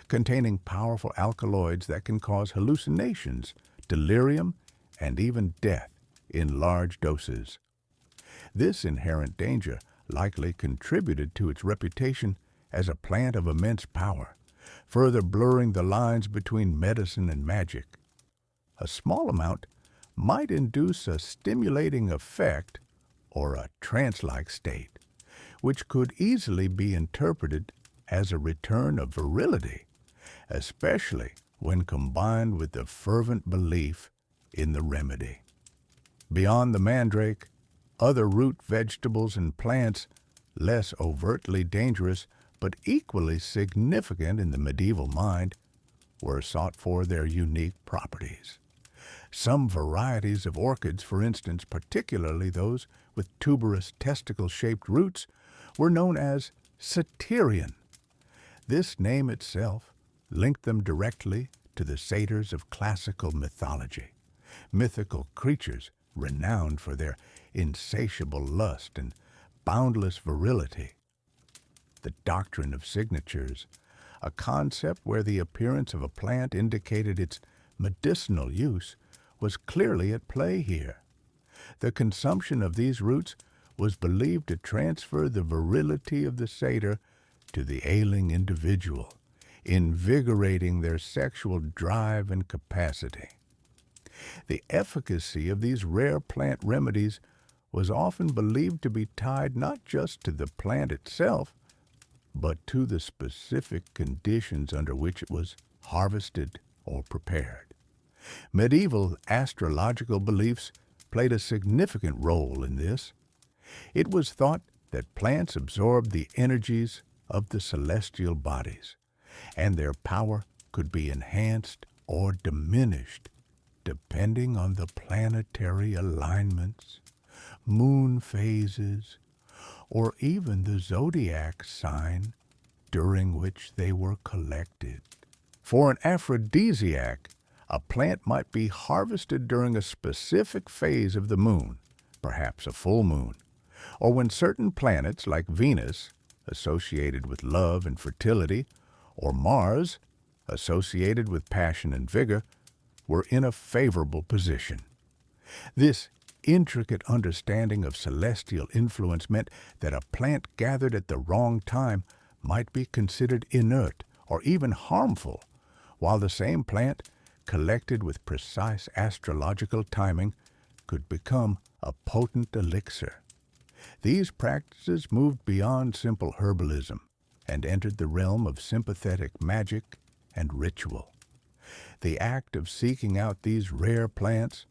containing powerful alkaloids that can cause hallucinations, delirium, and even death in large doses. This inherent danger likely contributed to its reputation as a plant of immense power, further blurring the lines between medicine and magic. A small amount might induce a stimulating effect or a trance-like state, which could easily be interpreted as a return of virility, especially when combined with the fervent belief in the remedy. Beyond the mandrake, other root vegetables and plants, less overtly dangerous but equally significant in the medieval mind, were sought for their unique properties. Some varieties of orchids, for instance, particularly those with tuberous testicle-shaped roots, were known as satyrian. This name itself linked them directly to the satyrs of classical mythology, mythical creatures renowned for their insatiable lust and boundless virility. The doctrine of signatures, a concept where the appearance of a plant indicated its medicinal use, was clearly at play here. The consumption of these roots was believed to transfer the virility of the satyr to the ailing individual, invigorating their sexual drive and capacity. The efficacy of these rare plant remedies was often believed to be tied not just to the plant itself, but to the specific conditions under which it was harvested or prepared. Medieval astrological beliefs played a significant role in this. It was thought that plants absorbed the energies of the celestial bodies, and their power could be enhanced or diminished depending on the planetary alignments, moon phases, or even the zodiac sign during which they were collected. For an aphrodisiac, a plant might be harvested during a specific phase of the moon, perhaps a full moon, or when certain planets like Venus, associated with love and fertility, or Mars, associated with passion and vigor, were in a favorable position. This intricate understanding of celestial influence meant that a plant gathered at the wrong time might be considered inert or even harmful, while the same plant, collected with precise astrological timing, could become a potent elixir. These practices moved beyond simple herbalism and entered the realm of sympathetic magic and ritual. The act of seeking out these rare plants,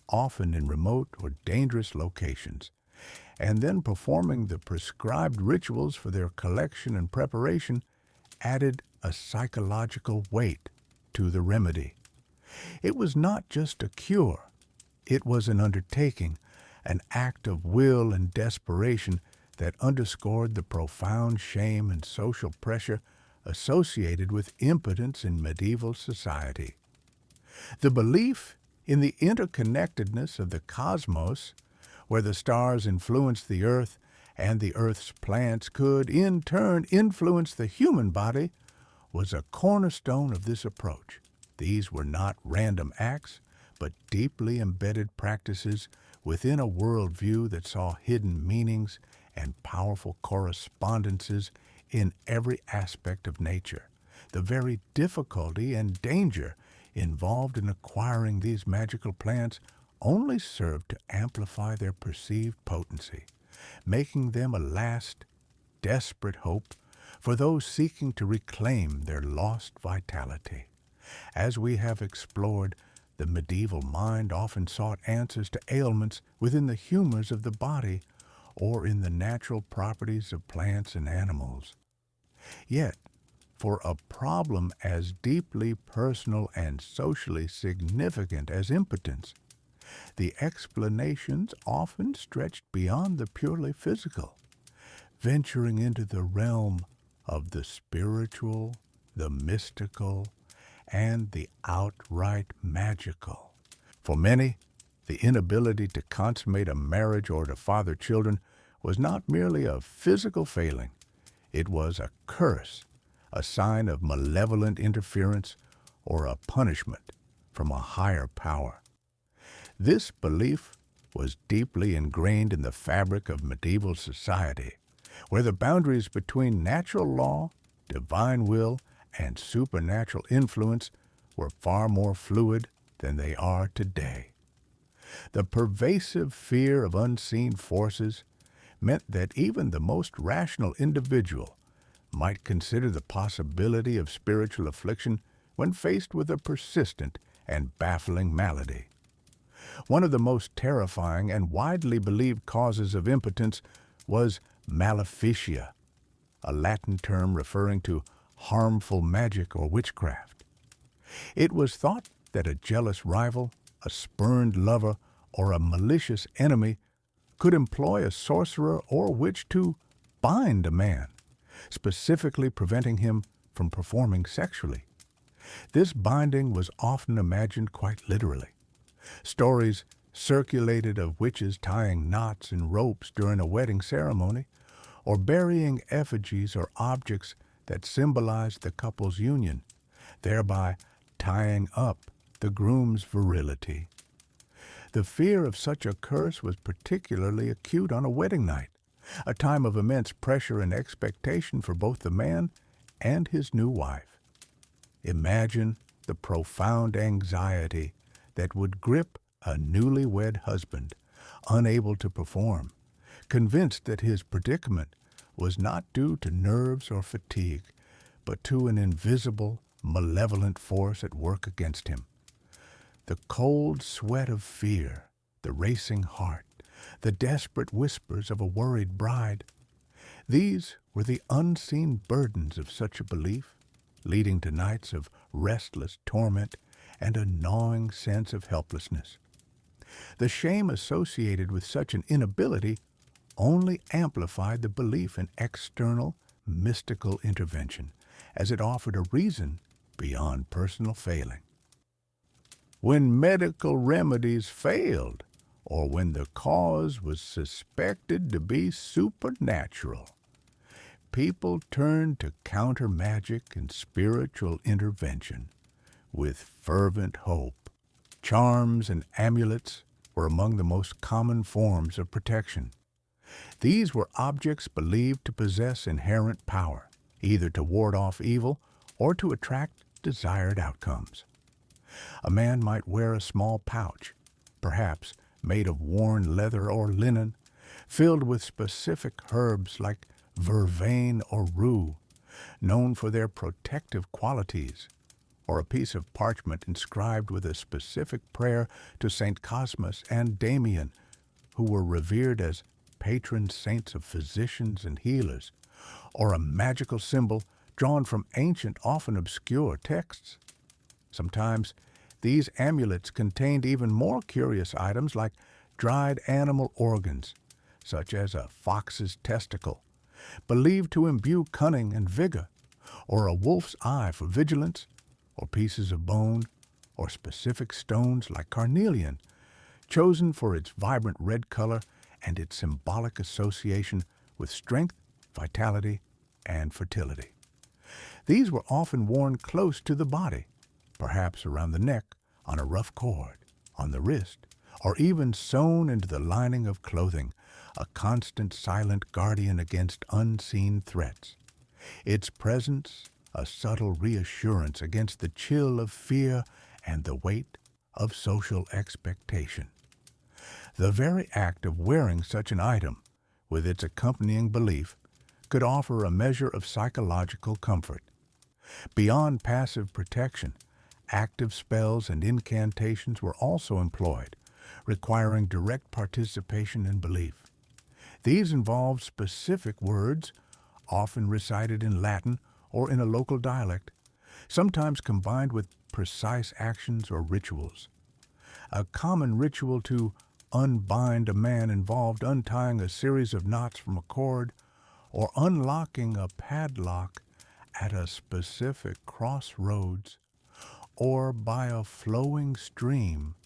often in remote or dangerous locations, and then performing the prescribed rituals for their collection and preparation, added a psychological weight to the remedy. It was not just a cure. It was an undertaking, an act of will and desperation that underscored the profound shame and social pressure associated with impotence in medieval society. The belief in the interconnectedness of the cosmos, where the stars influenced the earth and the earth's plants could in turn influence the human body, was a cornerstone of this approach. These were not random acts, but deeply embedded practices within a worldview that saw hidden meanings and powerful correspondences in every aspect of nature. The very difficulty and danger involved in acquiring these magical plants only served to amplify their perceived potency, making them a last, desperate hope for those seeking to reclaim their lost vitality. As we have explored, the medieval mind often sought answers to ailments within the humors of the body or in the natural properties of plants and animals. Yet, for a problem as deeply personal and socially significant as impotence, the explanations often stretched beyond the purely physical, venturing into the realm of the spiritual, the mystical, and the outright magical. For many, the inability to consummate a marriage or to father children was not merely a physical failing, it was a curse, a sign of malevolent interference, or a punishment from a higher power. This belief was deeply ingrained in the fabric of medieval society, where the boundaries between natural law, divine will, and supernatural influence were far more fluid than they are today. The pervasive fear of unseen forces meant that even the most rational individual might consider the possibility of spiritual affliction when faced with a persistent and baffling malady. One of the most terrifying and widely believed causes of impotence was maleficia, a Latin term referring to harmful magic or witchcraft. It was thought that a jealous rival, a spurned lover, or a malicious enemy could employ a sorcerer or witch to bind a man, specifically preventing him from performing sexually. This binding was often imagined quite literally. Stories circulated of witches tying knots in ropes during a wedding ceremony, or burying effigies or objects that symbolized the couple's union, thereby tying up the groom's virility. The fear of such a curse was particularly acute on a wedding night, a time of immense pressure and expectation for both the man and his new wife. Imagine the profound anxiety that would grip a newlywed husband, unable to perform, convinced that his predicament was not due to nerves or fatigue, but to an invisible, malevolent force at work against him. The cold sweat of fear, the racing heart, the desperate whispers of a worried bride, these were the unseen burdens of such a belief, leading to nights of restless torment and a gnawing sense of helplessness. The shame associated with such an inability only amplified the belief in external, mystical intervention, as it offered a reason beyond personal failing. When medical remedies failed, or when the cause was suspected to be supernatural, people turned to counter magic and spiritual intervention with fervent hope. Charms and amulets were among the most common forms of protection. These were objects believed to possess inherent power, either to ward off evil or to attract desired outcomes. A man might wear a small pouch, perhaps made of worn leather or linen, filled with specific herbs like vervain or rue, known for their protective qualities, or a piece of parchment inscribed with a specific prayer to St. Cosmas and Damian, who were revered as patron saints of physicians and healers, or a magical symbol drawn from ancient, often obscure texts. Sometimes these amulets contained even more curious items like dried animal organs, such as a fox's testicle, believed to imbue cunning and vigor, or a wolf's eye for vigilance, or pieces of bone, or specific stones like carnelian, chosen for its vibrant red color and its symbolic association with strength, vitality, and fertility. These were often worn close to the body, perhaps around the neck, on a rough cord, on the wrist, or even sewn into the lining of clothing, a constant silent guardian against unseen threats. Its presence, a subtle reassurance against the chill of fear and the weight of social expectation. The very act of wearing such an item, with its accompanying belief, could offer a measure of psychological comfort. Beyond passive protection, active spells and incantations were also employed, requiring direct participation and belief. These involve specific words, often recited in Latin or in a local dialect, sometimes combined with precise actions or rituals. A common ritual to unbind a man involved untying a series of knots from a cord or unlocking a padlock at a specific crossroads or by a flowing stream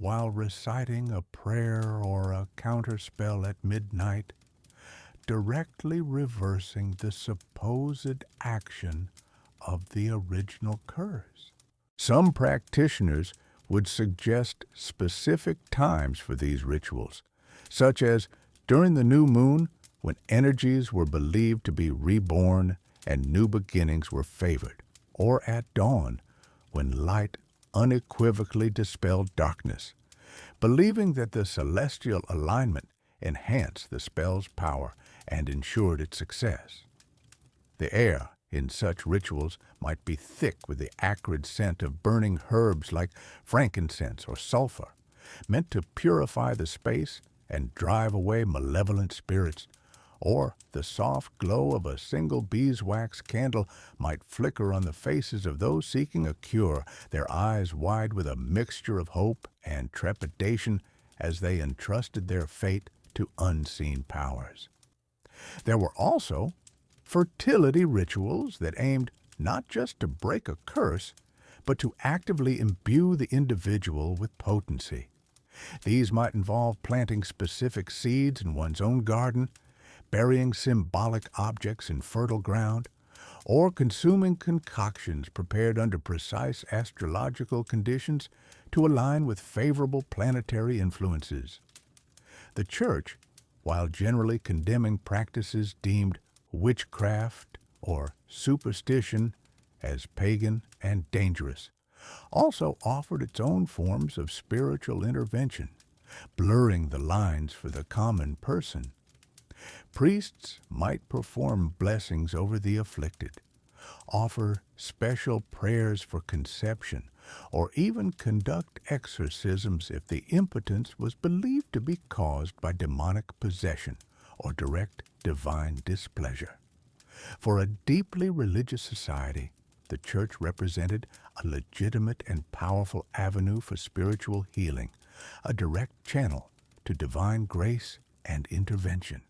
while reciting a prayer or a counterspell at midnight, directly reversing the supposed action of the original curse. Some practitioners would suggest specific times for these rituals, such as during the new moon when energies were believed to be reborn and new beginnings were favored, or at dawn when light unequivocally dispelled darkness, believing that the celestial alignment enhanced the spell's power and ensured its success. The air in such rituals might be thick with the acrid scent of burning herbs like frankincense or sulfur, meant to purify the space and drive away malevolent spirits, or the soft glow of a single beeswax candle might flicker on the faces of those seeking a cure, their eyes wide with a mixture of hope and trepidation as they entrusted their fate to unseen powers. There were also fertility rituals that aimed not just to break a curse, but to actively imbue the individual with potency. These might involve planting specific seeds in one's own garden, burying symbolic objects in fertile ground, or consuming concoctions prepared under precise astrological conditions to align with favorable planetary influences. The Church, while generally condemning practices deemed witchcraft or superstition as pagan and dangerous, also offered its own forms of spiritual intervention, blurring the lines for the common person. Priests might perform blessings over the afflicted, offer special prayers for conception, or even conduct exorcisms if the impotence was believed to be caused by demonic possession or direct divine displeasure. For a deeply religious society, the Church represented a legitimate and powerful avenue for spiritual healing, a direct channel to divine grace and intervention.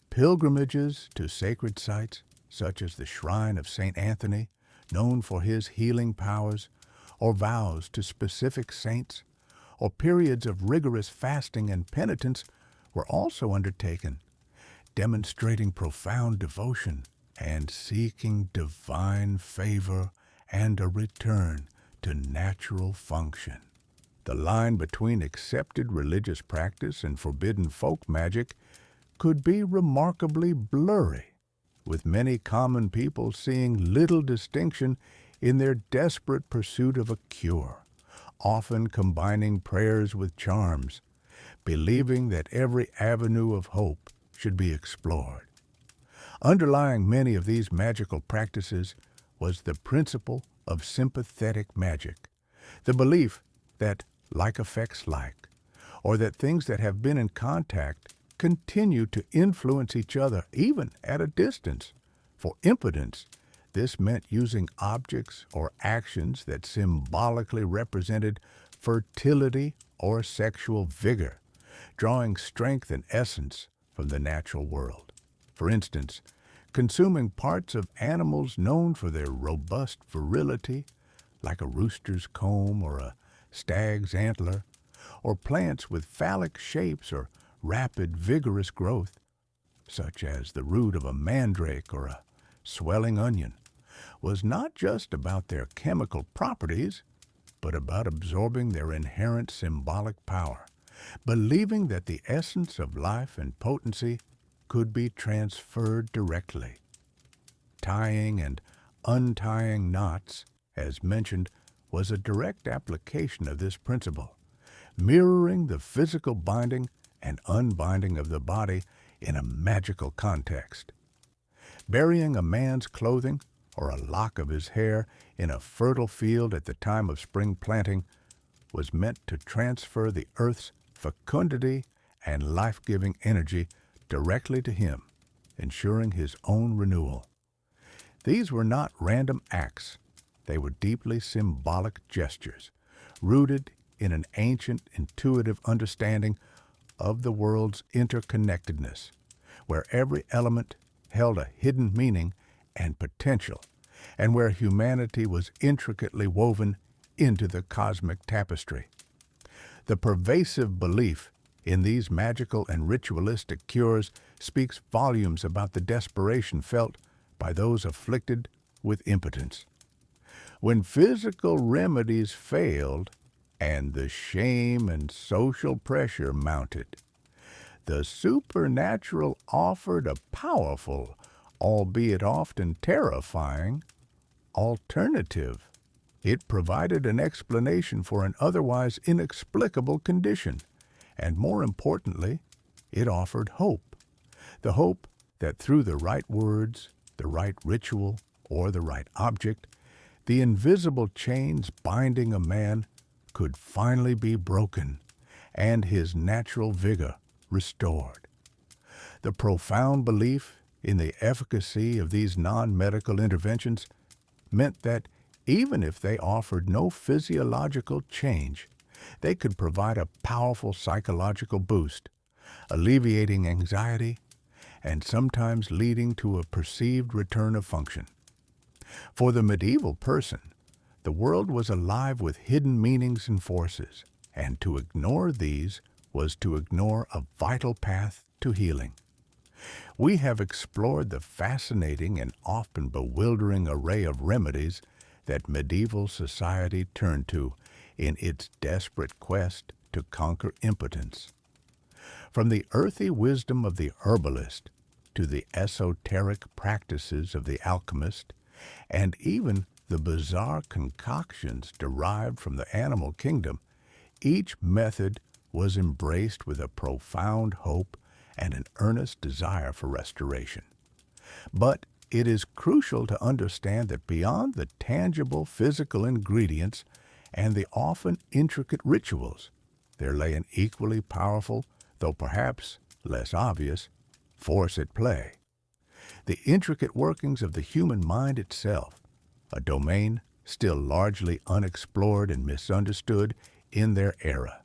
Pilgrimages to sacred sites, such as the Shrine of St. Anthony, known for his healing powers, or vows to specific saints, or periods of rigorous fasting and penitence were also undertaken, demonstrating profound devotion and seeking divine favor and a return to natural function. The line between accepted religious practice and forbidden folk magic could be remarkably blurry, with many common people seeing little distinction in their desperate pursuit of a cure, often combining prayers with charms, believing that every avenue of hope should be explored. Underlying many of these magical practices was the principle of sympathetic magic, the belief that like affects like, or that things that have been in contact continue to influence each other even at a distance. For impotence, this meant using objects or actions that symbolically represented fertility or sexual vigor, drawing strength and essence from the natural world. For instance, consuming parts of animals known for their robust virility, like a rooster's comb or a stag's antler, or plants with phallic shapes or rapid, vigorous growth, such as the root of a mandrake or a swelling onion, was not just about their chemical properties, but about absorbing their inherent symbolic power, believing that the essence of life and potency could be transferred directly. Tying and untying knots, as mentioned, was a direct application of this principle, mirroring the physical binding and unbinding of the body in a magical context. Burying a man's clothing or a lock of his hair in a fertile field at the time of spring planting was meant to transfer the earth's fecundity and life-giving energy directly to him, ensuring his own renewal. These were not random acts. They were deeply symbolic gestures, rooted in an ancient, intuitive understanding of the world's interconnectedness, where every element held a hidden meaning and potential, and where humanity was intricately woven into the cosmic tapestry. The pervasive belief in these magical and ritualistic cures speaks volumes about the desperation felt by those afflicted with impotence. When physical remedies failed and the shame and social pressure mounted, the supernatural offered a powerful, albeit often terrifying, alternative. It provided an explanation for an otherwise inexplicable condition, and more importantly, it offered hope. The hope that through the right words, the right ritual, or the right object, the invisible chains binding a man could finally be broken and his natural vigor restored. The profound belief in the efficacy of these non-medical interventions meant that even if they offered no physiological change, they could provide a powerful psychological boost, alleviating anxiety and sometimes leading to a perceived return of function. For the medieval person, the world was alive with hidden meanings and forces, and to ignore these was to ignore a vital path to healing. We have explored the fascinating and often bewildering array of remedies that medieval society turned to in its desperate quest to conquer impotence. From the earthy wisdom of the herbalist to the esoteric practices of the alchemist, and even the bizarre concoctions derived from the animal kingdom, each method was embraced with a profound hope and an earnest desire for restoration. But it is crucial to understand that beyond the tangible physical ingredients and the often intricate rituals, there lay an equally powerful, though perhaps less obvious, force at play. The intricate workings of the human mind itself, a domain still largely unexplored and misunderstood in their era,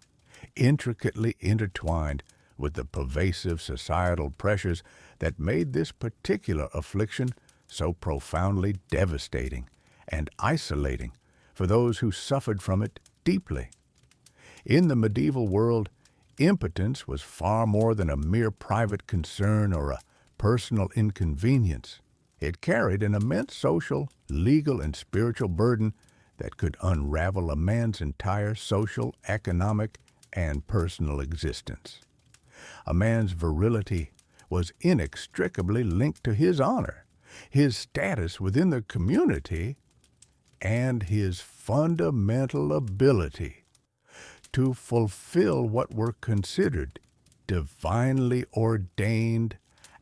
intricately intertwined with the pervasive societal pressures that made this particular affliction so profoundly devastating and isolating for those who suffered from it deeply. In the medieval world, impotence was far more than a mere private concern or a personal inconvenience. It carried an immense social, legal, and spiritual burden that could unravel a man's entire social, economic, and personal existence. A man's virility was inextricably linked to his honor, his status within the community, and his fundamental ability to fulfill what were considered divinely ordained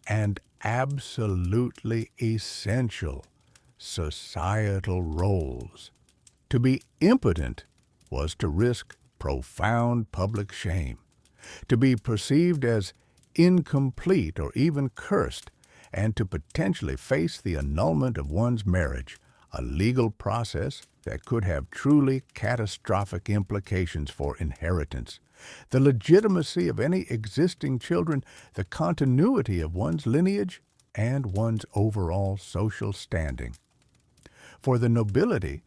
and absolutely essential societal roles. To be impotent was to risk profound public shame, to be perceived as incomplete or even cursed, and to potentially face the annulment of one's marriage, a legal process that could have truly catastrophic implications for inheritance, the legitimacy of any existing children, the continuity of one's lineage, and one's overall social standing. For the nobility,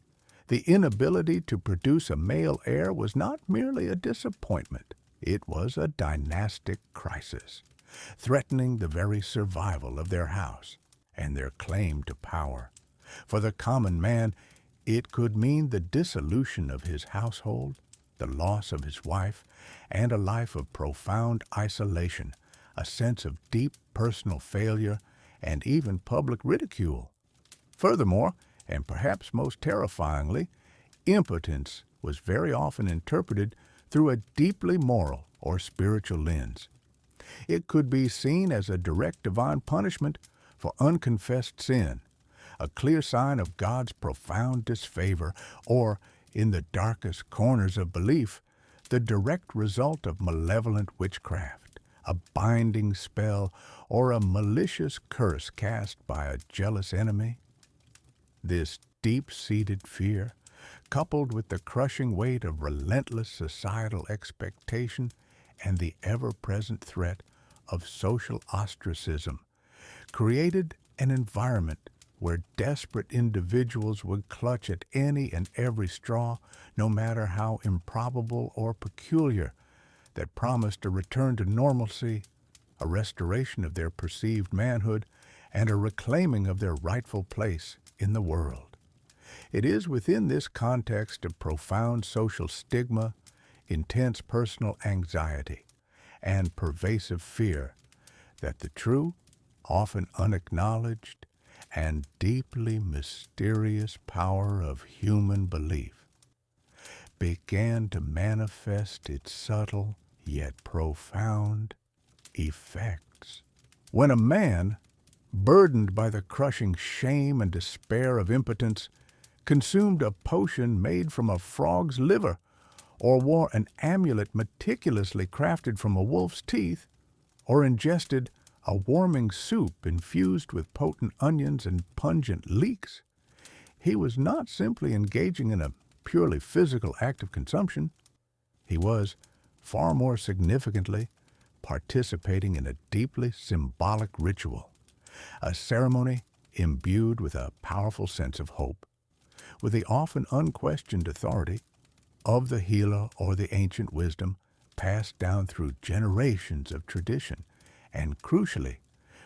the inability to produce a male heir was not merely a disappointment. It was a dynastic crisis, threatening the very survival of their house and their claim to power. For the common man, it could mean the dissolution of his household, the loss of his wife, and a life of profound isolation, a sense of deep personal failure, and even public ridicule. Furthermore, and perhaps most terrifyingly, impotence was very often interpreted through a deeply moral or spiritual lens. It could be seen as a direct divine punishment for unconfessed sin, a clear sign of God's profound disfavor, or, in the darkest corners of belief, the direct result of malevolent witchcraft, a binding spell, or a malicious curse cast by a jealous enemy. This deep-seated fear, coupled with the crushing weight of relentless societal expectation and the ever-present threat of social ostracism, created an environment where desperate individuals would clutch at any and every straw, no matter how improbable or peculiar, that promised a return to normalcy, a restoration of their perceived manhood, and a reclaiming of their rightful place in the world. It is within this context of profound social stigma, intense personal anxiety, and pervasive fear that the true, often unacknowledged, and deeply mysterious power of human belief began to manifest its subtle yet profound effects. When a man, burdened by the crushing shame and despair of impotence, consumed a potion made from a frog's liver, or wore an amulet meticulously crafted from a wolf's teeth, or ingested a warming soup infused with potent onions and pungent leeks, he was not simply engaging in a purely physical act of consumption. He was, far more significantly, participating in a deeply symbolic ritual, a ceremony imbued with a powerful sense of hope, with the often unquestioned authority of the healer or the ancient wisdom passed down through generations of tradition, and crucially,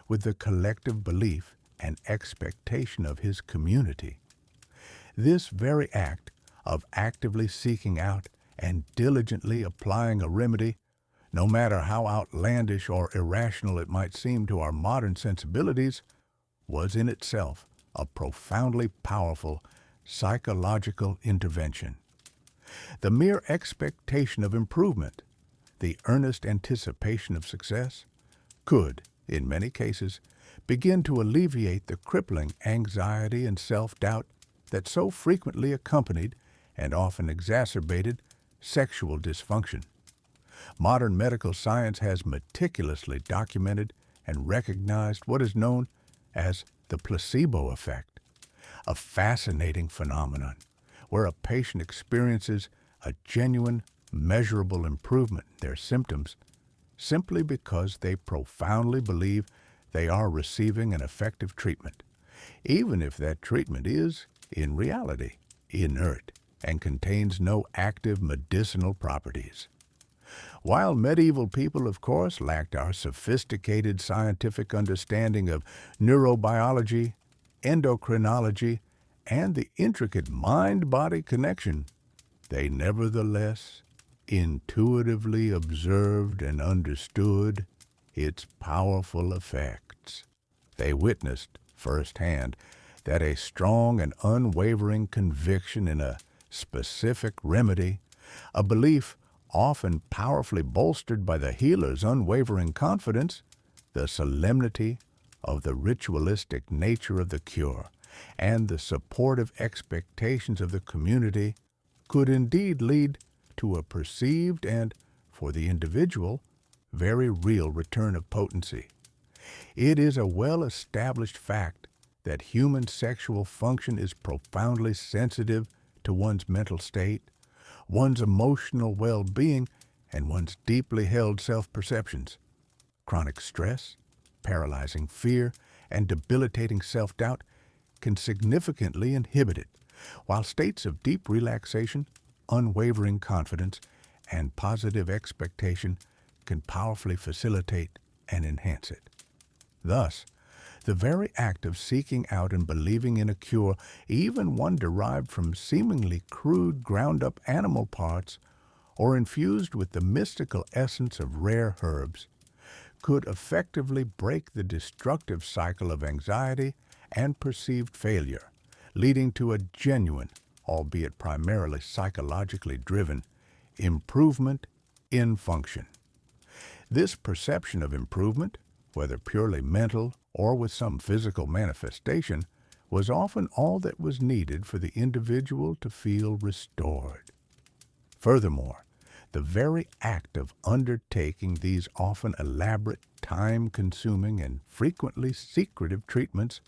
with the collective belief and expectation of his community. This very act of actively seeking out and diligently applying a remedy, no matter how outlandish or irrational it might seem to our modern sensibilities, was in itself a profoundly powerful psychological intervention. The mere expectation of improvement, the earnest anticipation of success, could, in many cases, begin to alleviate the crippling anxiety and self-doubt that so frequently accompanied and often exacerbated sexual dysfunction. Modern medical science has meticulously documented and recognized what is known as the placebo effect, a fascinating phenomenon where a patient experiences a genuine, measurable improvement in their symptoms simply because they profoundly believe they are receiving an effective treatment, even if that treatment is, in reality, inert and contains no active medicinal properties. While medieval people, of course, lacked our sophisticated scientific understanding of neurobiology, endocrinology, and the intricate mind-body connection, they nevertheless intuitively observed and understood its powerful effects. They witnessed firsthand that a strong and unwavering conviction in a specific remedy, a belief often powerfully bolstered by the healer's unwavering confidence, the solemnity of the ritualistic nature of the cure, and the supportive expectations of the community, could indeed lead to a perceived and, for the individual, very real return of potency. It is a well-established fact that human sexual function is profoundly sensitive to one's mental state, one's emotional well-being, and one's deeply held self-perceptions. Chronic stress, paralyzing fear, and debilitating self-doubt can significantly inhibit it, while states of deep relaxation, unwavering confidence, and positive expectation can powerfully facilitate and enhance it. Thus, the very act of seeking out and believing in a cure, even one derived from seemingly crude, ground-up animal parts or infused with the mystical essence of rare herbs, could effectively break the destructive cycle of anxiety and perceived failure, leading to a genuine, albeit primarily psychologically driven, improvement in function. This perception of improvement, whether purely mental or with some physical manifestation, was often all that was needed for the individual to feel restored. Furthermore, The very act of undertaking these often elaborate, time-consuming, and frequently secretive treatments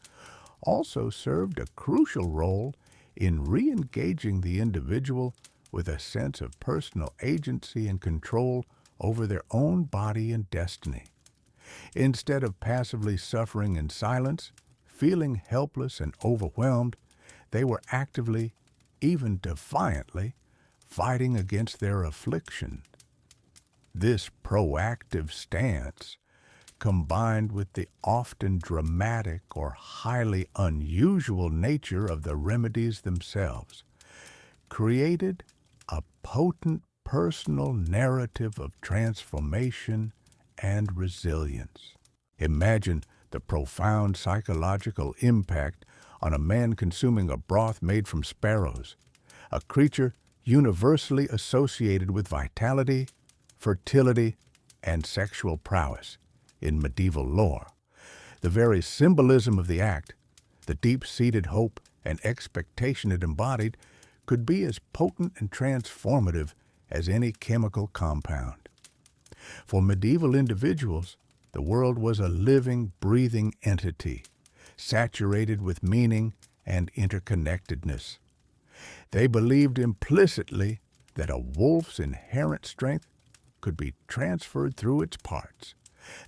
also served a crucial role in re-engaging the individual with a sense of personal agency and control over their own body and destiny. Instead of passively suffering in silence, feeling helpless and overwhelmed, they were actively, even defiantly, fighting against their affliction. This proactive stance, combined with the often dramatic or highly unusual nature of the remedies themselves, created a potent personal narrative of transformation and resilience. Imagine the profound psychological impact on a man consuming a broth made from sparrows, a creature universally associated with vitality, fertility, and sexual prowess in medieval lore. The very symbolism of the act, the deep-seated hope and expectation it embodied, could be as potent and transformative as any chemical compound. For medieval individuals, the world was a living, breathing entity, saturated with meaning and interconnectedness. They believed implicitly that a wolf's inherent strength could be transferred through its parts,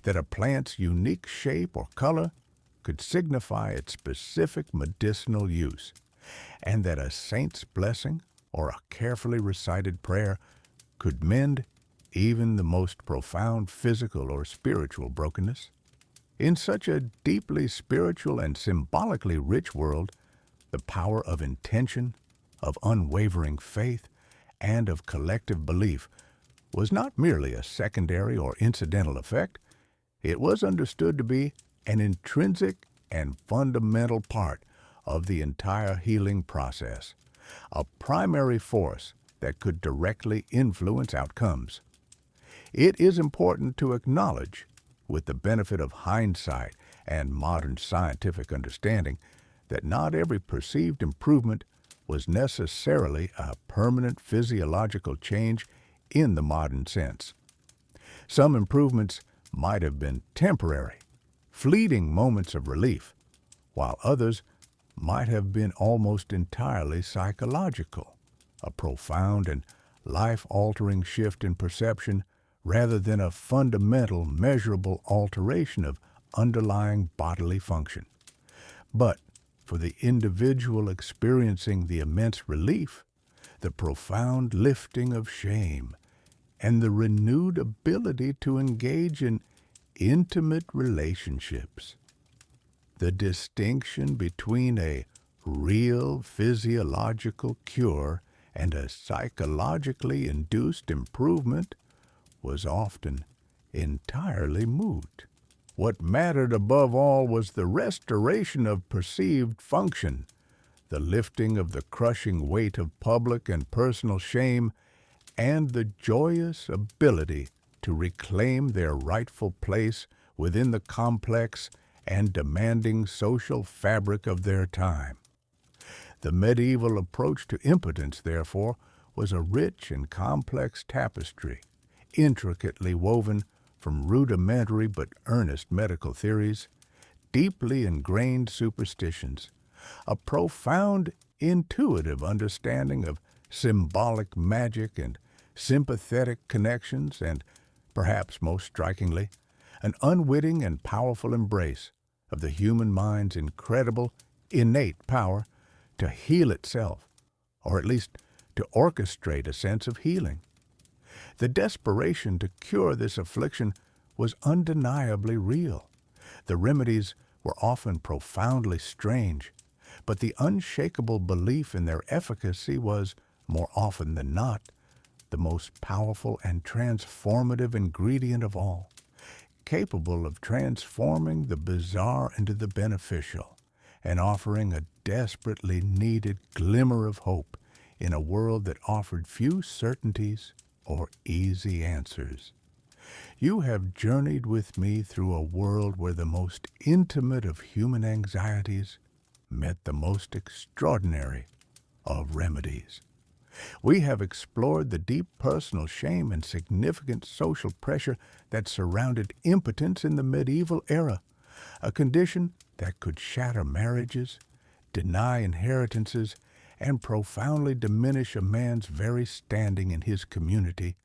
that a plant's unique shape or color could signify its specific medicinal use, and that a saint's blessing or a carefully recited prayer could mend even the most profound physical or spiritual brokenness. In such a deeply spiritual and symbolically rich world, the power of intention, of unwavering faith, and of collective belief was not merely a secondary or incidental effect. It was understood to be an intrinsic and fundamental part of the entire healing process, a primary force that could directly influence outcomes. It is important to acknowledge, with the benefit of hindsight and modern scientific understanding, that not every perceived improvement was necessarily a permanent physiological change in the modern sense. Some improvements might have been temporary, fleeting moments of relief, while others might have been almost entirely psychological, a profound and life-altering shift in perception rather than a fundamental, measurable alteration of underlying bodily function. But for the individual experiencing the immense relief, the profound lifting of shame, and the renewed ability to engage in intimate relationships, the distinction between a real physiological cure and a psychologically induced improvement was often entirely moot. What mattered above all was the restoration of perceived function, the lifting of the crushing weight of public and personal shame, and the joyous ability to reclaim their rightful place within the complex and demanding social fabric of their time. The medieval approach to impotence, therefore, was a rich and complex tapestry, intricately woven from rudimentary but earnest medical theories, deeply ingrained superstitions, a profound intuitive understanding of symbolic magic and sympathetic connections, and, perhaps most strikingly, an unwitting and powerful embrace of the human mind's incredible, innate power to heal itself, or at least to orchestrate a sense of healing. The desperation to cure this affliction was undeniably real. The remedies were often profoundly strange, but the unshakable belief in their efficacy was, more often than not, the most powerful and transformative ingredient of all, capable of transforming the bizarre into the beneficial and offering a desperately needed glimmer of hope in a world that offered few certainties or easy answers. You have journeyed with me through a world where the most intimate of human anxieties met the most extraordinary of remedies. We have explored the deep personal shame and significant social pressure that surrounded impotence in the medieval era, a condition that could shatter marriages, deny inheritances, and profoundly diminish a man's very standing in his community,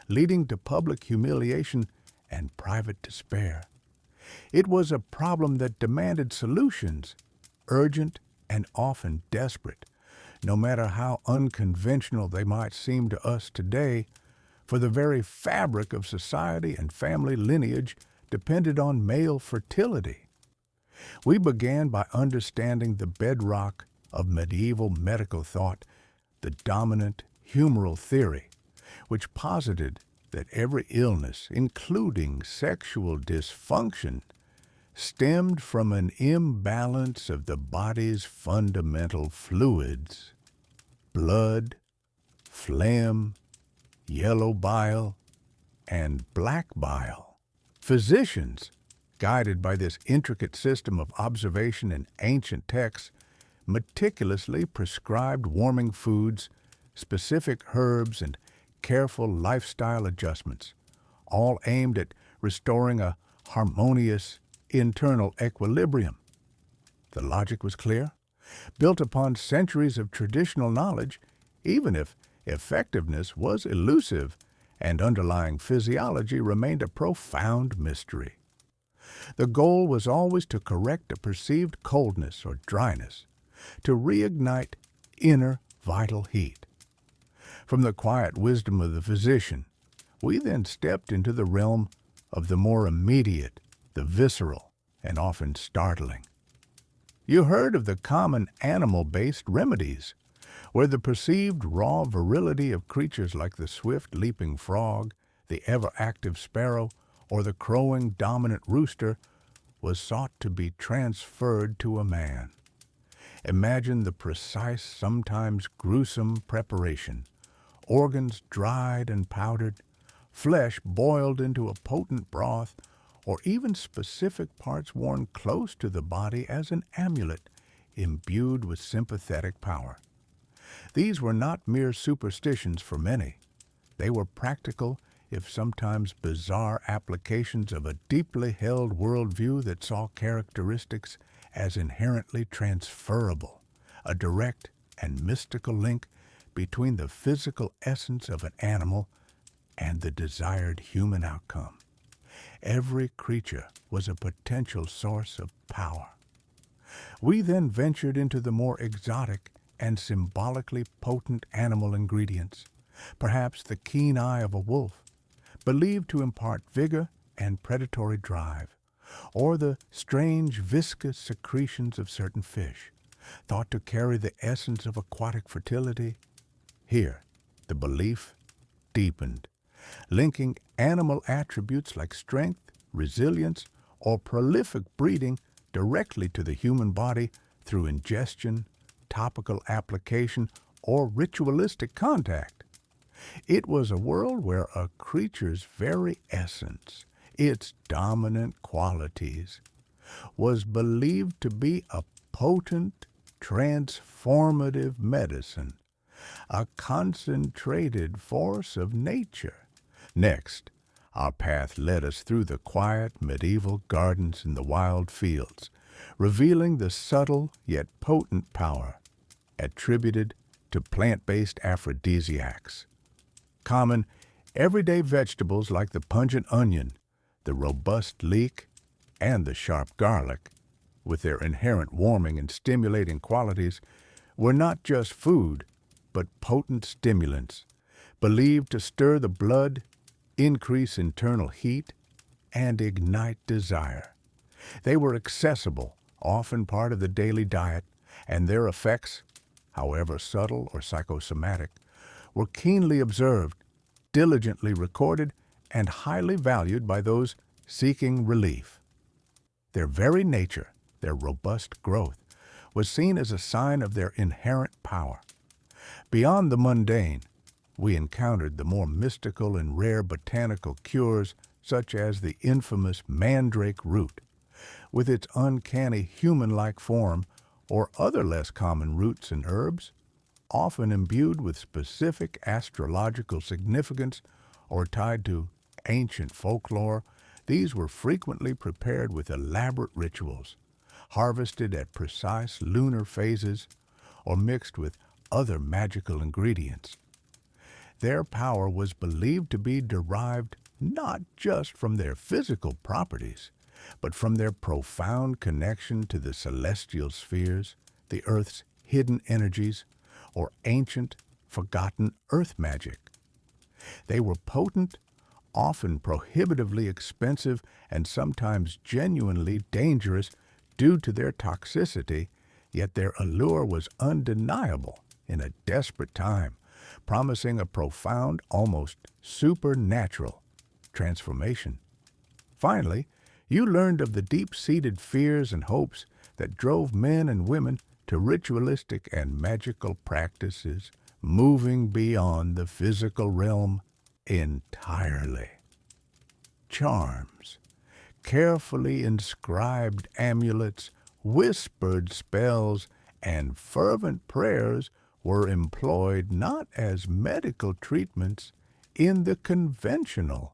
leading to public humiliation and private despair. It was a problem that demanded solutions, urgent and often desperate, no matter how unconventional they might seem to us today, for the very fabric of society and family lineage depended on male fertility. We began by understanding the bedrock of medieval medical thought, the dominant humoral theory, which posited that every illness, including sexual dysfunction, stemmed from an imbalance of the body's fundamental fluids: blood, phlegm, yellow bile, and black bile. Physicians, guided by this intricate system of observation in ancient texts, meticulously prescribed warming foods, specific herbs, and careful lifestyle adjustments, all aimed at restoring a harmonious internal equilibrium. The logic was clear, built upon centuries of traditional knowledge, even if effectiveness was elusive and underlying physiology remained a profound mystery. The goal was always to correct a perceived coldness or dryness, to reignite inner vital heat. From the quiet wisdom of the physician, we then stepped into the realm of the more immediate, the visceral, and often startling. You heard of the common animal-based remedies, where the perceived raw virility of creatures like the swift-leaping frog, the ever-active sparrow, or the crowing dominant rooster was sought to be transferred to a man. Imagine the precise, sometimes gruesome preparation: organs dried and powdered, flesh boiled into a potent broth, or even specific parts worn close to the body as an amulet imbued with sympathetic power. These were not mere superstitions for many. They were practical, if sometimes bizarre, applications of a deeply held worldview that saw characteristics as inherently transferable, a direct and mystical link between the physical essence of an animal and the desired human outcome. Every creature was a potential source of power. We then ventured into the more exotic and symbolically potent animal ingredients, perhaps the keen eye of a wolf, believed to impart vigor and predatory drive, or the strange viscous secretions of certain fish, thought to carry the essence of aquatic fertility. Here, the belief deepened, linking animal attributes like strength, resilience, or prolific breeding directly to the human body through ingestion, topical application, or ritualistic contact. It was a world where a creature's very essence, its dominant qualities, was believed to be a potent, transformative medicine, a concentrated force of nature. Next, our path led us through the quiet medieval gardens and the wild fields, revealing the subtle yet potent power attributed to plant-based aphrodisiacs. Common, everyday vegetables like the pungent onion, the robust leek, and the sharp garlic, with their inherent warming and stimulating qualities, were not just food, but potent stimulants, believed to stir the blood, increase internal heat, and ignite desire. They were accessible, often part of the daily diet, and their effects, however subtle or psychosomatic, were keenly observed, diligently recorded, and highly valued by those seeking relief. Their very nature, their robust growth, was seen as a sign of their inherent power. Beyond the mundane, we encountered the more mystical and rare botanical cures, such as the infamous mandrake root, with its uncanny human-like form, or other less common roots and herbs, often imbued with specific astrological significance or tied to ancient folklore, these were frequently prepared with elaborate rituals, harvested at precise lunar phases, or mixed with other magical ingredients. Their power was believed to be derived not just from their physical properties, but from their profound connection to the celestial spheres, the Earth's hidden energies, or ancient, forgotten Earth magic. They were potent, often prohibitively expensive, and sometimes genuinely dangerous due to their toxicity, yet their allure was undeniable in a desperate time, promising a profound, almost supernatural transformation. Finally, you learned of the deep-seated fears and hopes that drove men and women to ritualistic and magical practices, moving beyond the physical realm entirely. Charms, carefully inscribed amulets, whispered spells, and fervent prayers were employed not as medical treatments in the conventional